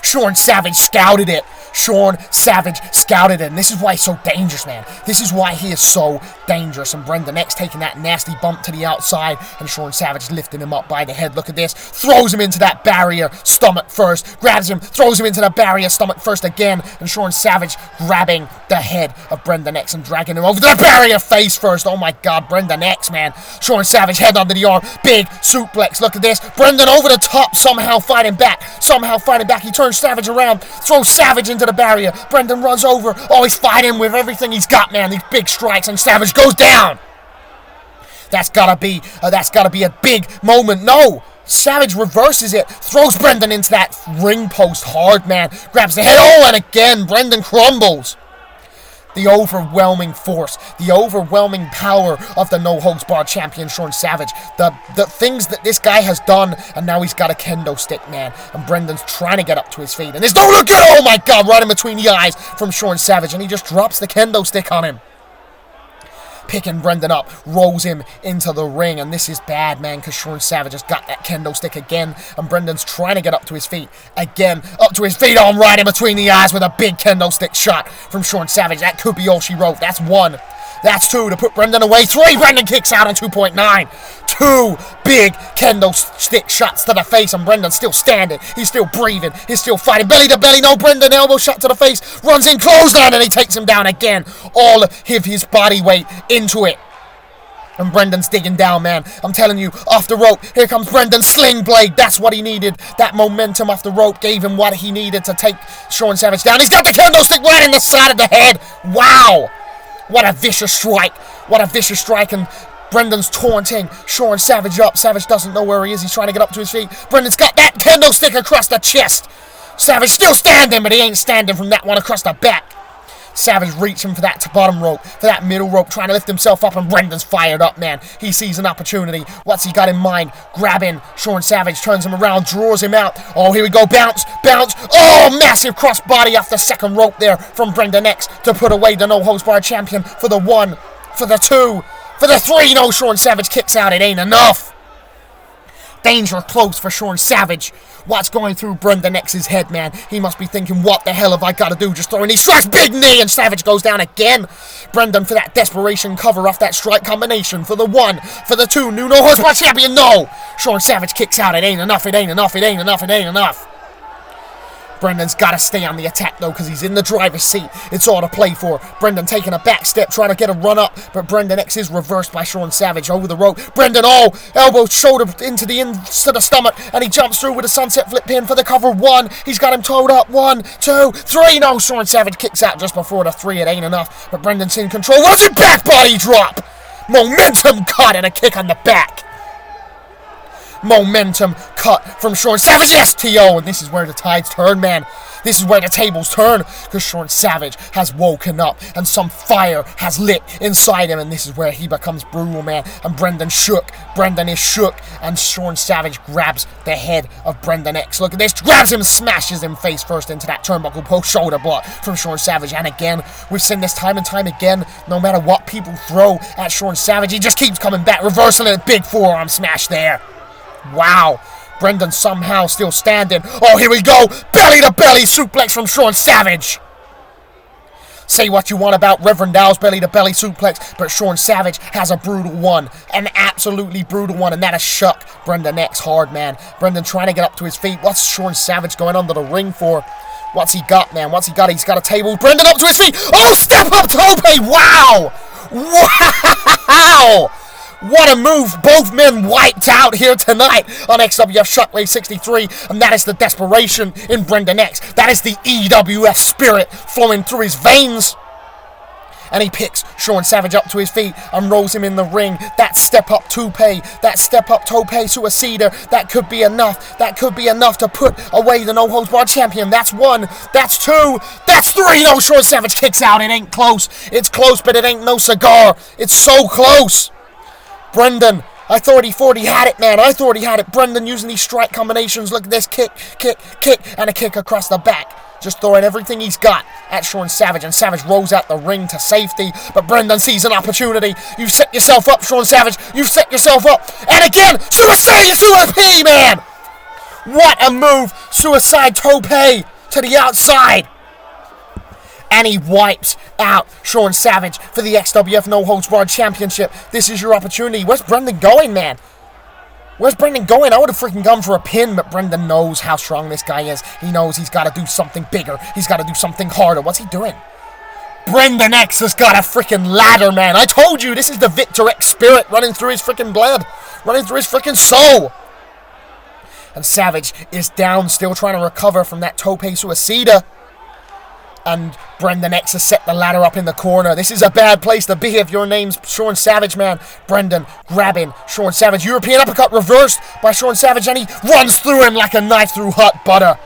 Shaun Savage scouted it. Shaun Savage scouted it. And this is why he's so dangerous, man. This is why he is so dangerous. And Brendan X taking that nasty bump to the outside. And Shaun Savage lifting him up by the head. Look at this. Throws him into that barrier. Stomach first. Grabs him. Throws him into the barrier. Stomach first again. And Shaun Savage grabbing the head of Brendan X and dragging him over the barrier face first. Oh my God. Brendan X, man. Shaun Savage head under the arm. Big suplex. Look at this. Brendan over the top. Somehow fighting back. He turns Savage around. Throws Savage into the barrier. Brendan runs over. Oh, he's fighting with everything he's got, man. These big strikes, and Savage goes down. That's gotta be a big moment. No! Savage reverses it, throws Brendan into that ring post hard, man. Grabs the head, and again, Brendan crumbles. The overwhelming force, the overwhelming power of the no-holds-barred champion, Shaun Savage. The things that this guy has done, and now he's got a kendo stick, man. And Brendan's trying to get up to his feet. And there's no look at, oh my God, right in between the eyes from Shaun Savage. And he just drops the kendo stick on him. Picking Brendan up, rolls him into the ring, and this is bad, man, because Shaun Savage has got that kendo stick again, and Brendan's trying to get up to his feet. Again, up to his feet, on right in between the eyes with a big kendo stick shot from Shaun Savage. That could be all she wrote. That's 1. That's 2 to put Brendan away. 3, Brendan kicks out on 2.9. 2 big kendo stick shots to the face, and Brendan's still standing. He's still breathing. He's still fighting. Belly to belly. No, Brendan, elbow shot to the face. Runs in, clothesline, and he takes him down again. All of his body weight into it. And Brendan's digging down, man. I'm telling you, off the rope. Here comes Brendan's sling blade. That's what he needed. That momentum off the rope gave him what he needed to take Shaun Savage down. He's got the kendo stick right in the side of the head. Wow. What a vicious strike. What a vicious strike. And Brendan's taunting Shaun Savage up. Savage doesn't know where he is. He's trying to get up to his feet. Brendan's got that kendo stick across the chest. Savage still standing, but he ain't standing from that one across the back. Savage reaching for that bottom rope, for that middle rope, trying to lift himself up, and Brendan's fired up, man. He sees an opportunity. What's he got in mind? Grabbing Shaun Savage, turns him around, draws him out. Oh, here we go. Bounce, bounce. Oh, massive crossbody off the second rope there from Brendan X to put away the no-holds-barred champion for the 1, for the 2, for the 3. No, Shaun Savage kicks out. It ain't enough. Danger close for Shaun Savage. What's going through Brendan X's head, man? He must be thinking, what the hell have I got to do? Just throwing these shots. Big knee, and Savage goes down again. Brendan for that desperation cover off that strike combination. For the 1, for the 2. New no-holds-barred champion. No! Shaun Savage kicks out. It ain't enough. It ain't enough. It ain't enough. It ain't enough. Brendan's got to stay on the attack, though, because he's in the driver's seat. It's all to play for. Brendan taking a back step, trying to get a run up, but Brendan X is reversed by Shaun Savage over the rope. Brendan, elbow, shoulder into the stomach, and he jumps through with a sunset flip pin for the cover. 1. He's got him toed up. 1, 2, 3. No, Shaun Savage kicks out just before the 3. It ain't enough, but Brendan's in control. What is it? Back body drop. Momentum cut and a kick on the back. Momentum cut from Shaun Savage. STO, and this is where the tides turn, man. This is where the tables turn, because Shaun Savage has woken up and some fire has lit inside him, and this is where he becomes brutal, man. And Brendan shook. Brendan is shook, and Shaun Savage grabs the head of Brendan X. Look at this. Grabs him, smashes him face first into that turnbuckle post shoulder block from Shaun Savage. And again, we've seen this time and time again. No matter what people throw at Shaun Savage, he just keeps coming back, reversing it. Big forearm smash there. Wow. Brendan somehow still standing. Oh, here we go. Belly to belly suplex from Shaun Savage. Say what you want about Reverend Dow's belly to belly suplex, but Shaun Savage has a brutal one. An absolutely brutal one, and that has shook Brendan X hard, man. Brendan trying to get up to his feet. What's Shaun Savage going under the ring for? What's he got, man? What's he got? He's got a table. Brendan up to his feet. Oh, step up tope. Wow. Wow. What a move. Both men wiped out here tonight on XWF Shockwave 63. And that is the desperation in Brendan X. That is the EWF spirit flowing through his veins. And he picks Shaun Savage up to his feet and rolls him in the ring. That step-up tope, that step-up tope suicida, that could be enough. That could be enough to put away the no-holds-barred champion. That's 1, that's 2, that's 3. No, Shaun Savage kicks out. It ain't close. It's close, but it ain't no cigar. It's so close. Brendan, I thought he had it, man. I thought he had it. Brendan using these strike combinations. Look at this. Kick, kick, kick, and a kick across the back. Just throwing everything he's got at Shaun Savage, and Savage rolls out the ring to safety, but Brendan sees an opportunity. You've set yourself up, Shaun Savage. You've set yourself up. And again, suicide, man. What a move. Suicide tope to the outside. And he wipes out Shaun Savage for the XWF No-Holds-Barred Championship. This is your opportunity. Where's Brendan going, man? Where's Brendan going? I would have freaking gone for a pin, but Brendan knows how strong this guy is. He knows he's got to do something bigger. He's got to do something harder. What's he doing? Brendan X has got a freaking ladder, man. I told you, this is the Victor X spirit running through his freaking blood. Running through his freaking soul. And Savage is down, still trying to recover from that tope suicida. And Brendan X has set the ladder up in the corner. This is a bad place to be if your name's Shaun Savage, man. Brendan grabbing Shaun Savage. European uppercut reversed by Shaun Savage, and he runs through him like a knife through hot butter.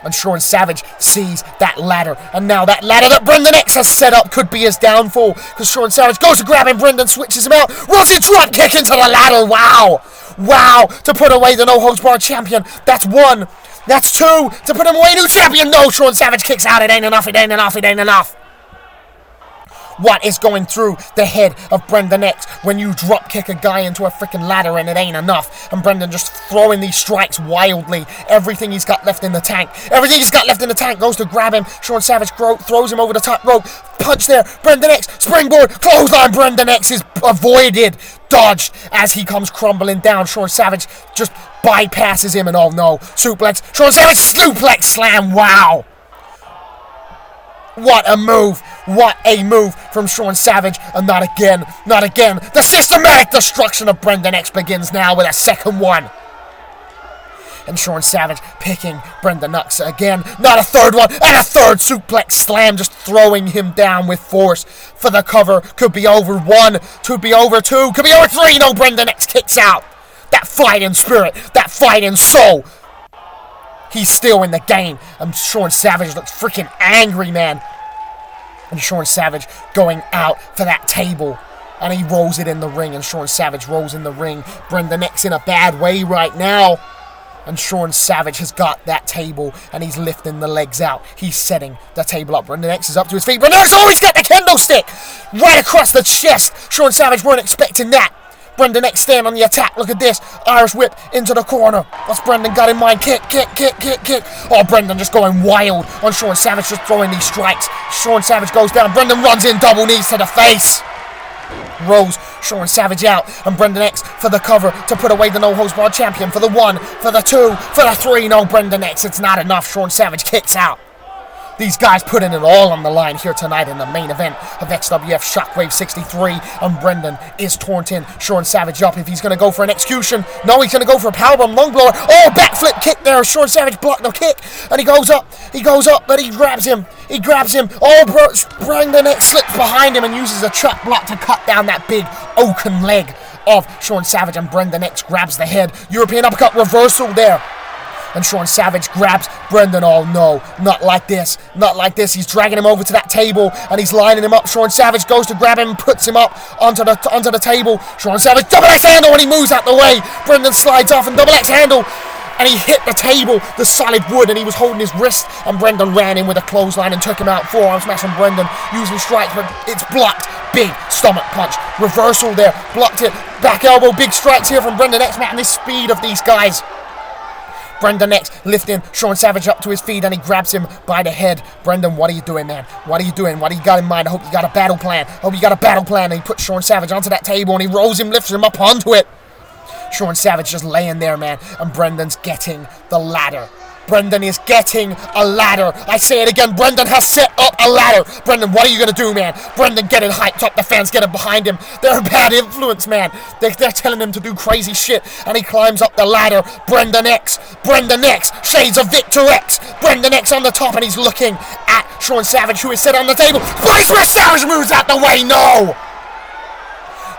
And Shaun Savage sees that ladder. And now that ladder that Brendan X has set up could be his downfall. Because Shaun Savage goes to grab him. Brendan switches him out. Runs a drop kick into the ladder. Wow. Wow. To put away the no-holds-barred champion. That's one. That's two. To put him away, new champion. No, Shaun Savage kicks out. It ain't enough. It ain't enough. It ain't enough. What is going through the head of Brendan X when you drop kick a guy into a freaking ladder and it ain't enough? And Brendan just throwing these strikes wildly. Everything he's got left in the tank. Everything he's got left in the tank goes to grab him. Shaun Savage throws him over the top rope. Punch there. Brendan X. Springboard. Clothesline. Brendan X is avoided. Dodged as he comes crumbling down. Shaun Savage just bypasses him and oh no. Suplex. Shaun Savage suplex slam. Wow. What a move. What a move from Shaun Savage. And not again. Not again. The systematic destruction of Brendan X begins now with a second one. And Shaun Savage picking Brendan X again. Not a third one. And a third suplex slam. Just throwing him down with force for the cover. Could be over one. Could be over two. Could be over three. No, Brendan X kicks out. That fighting spirit. That fighting soul. He's still in the game. And Shaun Savage looks freaking angry, man. And Shaun Savage going out for that table. And he rolls it in the ring. And Shaun Savage rolls in the ring. Brendan X in a bad way right now. And Shaun Savage has got that table. And he's lifting the legs out. He's setting the table up. Brendan X is up to his feet. Brendan X always got the kendo stick right across the chest. Shaun Savage weren't expecting that. Brendan X stand on the attack. Look at this. Irish whip into the corner. What's Brendan got in mind? Kick, kick, kick, kick, kick. Oh, Brendan just going wild on Shaun Savage, just throwing these strikes. Shaun Savage goes down. Brendan runs in, double knees to the face. Rolls Shaun Savage out. And Brendan X for the cover to put away the no-holds-barred champion. For the one, for the two, for the three. No, Brendan X. It's not enough. Shaun Savage kicks out. These guys putting it all on the line here tonight in the main event of XWF Shockwave 63. And Brendan is taunting Shaun Savage up if he's going to go for an execution. No, he's going to go for a powerbomb lung blower. Oh, backflip kick there. Shaun Savage blocked the kick. And he goes up. He goes up, but he grabs him. He grabs him. Oh, Brendan X slips behind him and uses a chop block to cut down that big oaken leg of Shaun Savage. And Brendan X grabs the head. European uppercut reversal there. And Shaun Savage grabs Brendan. Oh no, not like this. Not like this. He's dragging him over to that table and he's lining him up. Shaun Savage goes to grab him and puts him up onto the table. Shaun Savage double X handle and he moves out the way. Brendan slides off and double X handle. And he hit the table, the solid wood, and he was holding his wrist. And Brendan ran in with a clothesline and took him out. Forearm smash on Brendan using strikes, but it's blocked. Big stomach punch. Reversal there. Blocked it. Back elbow. Big strikes here from Brendan X. Man, the speed of these guys. Brendan X lifting Shaun Savage up to his feet and he grabs him by the head. Brendan, what are you doing, man? What are you doing? What do you got in mind? I hope you got a battle plan. I hope you got a battle plan. And he puts Shaun Savage onto that table and he rolls him, lifts him up onto it. Shaun Savage just laying there, man. And Brendan's getting the ladder. Brendan is getting a ladder. I say it again. Brendan has set up a ladder. Brendan, what are you going to do, man? Brendan getting hyped up. The fans getting behind him. They're a bad influence, man. They're telling him to do crazy shit. And he climbs up the ladder. Brendan X. Brendan X. Shades of Victor X. Brendan X on the top. And he's looking at Shaun Savage, who is set on the table. Body Smash. Savage moves out the way. No.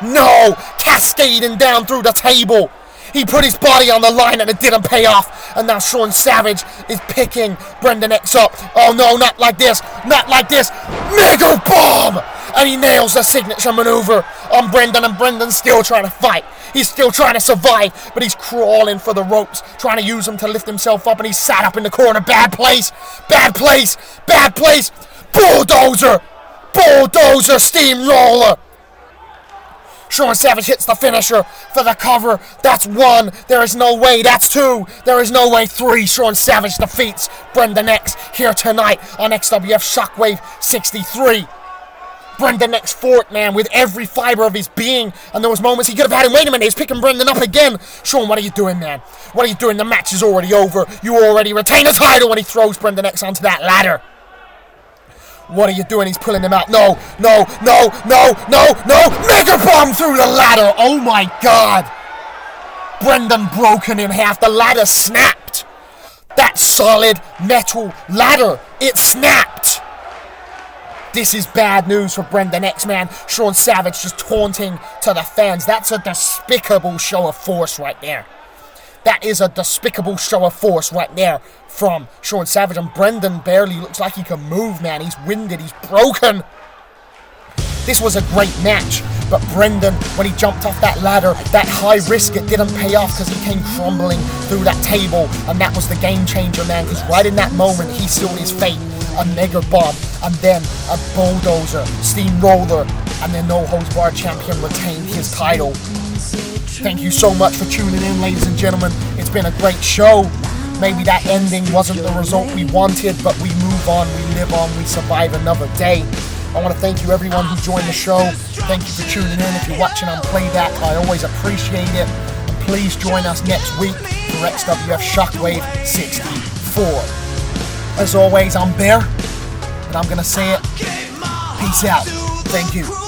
No. Cascading down through the table. He put his body on the line and it didn't pay off. And now Shaun Savage is picking Brendan X up. Oh no, not like this. Not like this. Mega bomb! And he nails the signature maneuver on Brendan. And Brendan's still trying to fight. He's still trying to survive. But he's crawling for the ropes. Trying to use them to lift himself up. And he's sat up in the corner. Bad place. Bad place. Bad place. Bulldozer. Bulldozer steamroller. Shaun Savage hits the finisher for the cover. That's one. There is no way. That's two. There is no way. Three. Shaun Savage defeats Brendan X here tonight on XWF Shockwave 63. Brendan X fought, man, with every fiber of his being. And there was moments he could have had him. Wait a minute. He's picking Brendan up again. Shaun, what are you doing, man? What are you doing? The match is already over. You already retain the title when he throws Brendan X onto that ladder. What are you doing? He's pulling him out. No, no, no, no, no, no. Mega bomb through the ladder. Oh my God. Brendan broken in half. The ladder snapped. That solid metal ladder, it snapped. This is bad news for Brendan X-Man. Shaun Savage just taunting to the fans. That's a despicable show of force right there. That is a despicable show of force right there from Shaun Savage. And Brendan barely looks like he can move, man. He's winded, he's broken. This was a great match, but Brendan, when he jumped off that ladder, that high risk, it didn't pay off because he came crumbling through that table, and that was the game changer, man, because right in that moment, he sealed his fate. A mega bomb, and then a bulldozer, steamroller, and the No Holds Barred champion retained his title. Thank you so much for tuning in, ladies and gentlemen. It's been a great show. Maybe that ending wasn't the result we wanted, but we move on, we live on, we survive another day. I want to thank you, everyone who joined the show. Thank you for tuning in. If you're watching on playback, I always appreciate it. And please join us next week for XWF Shockwave 64. As always, I'm Bear, and I'm going to say it. Peace out. Thank you.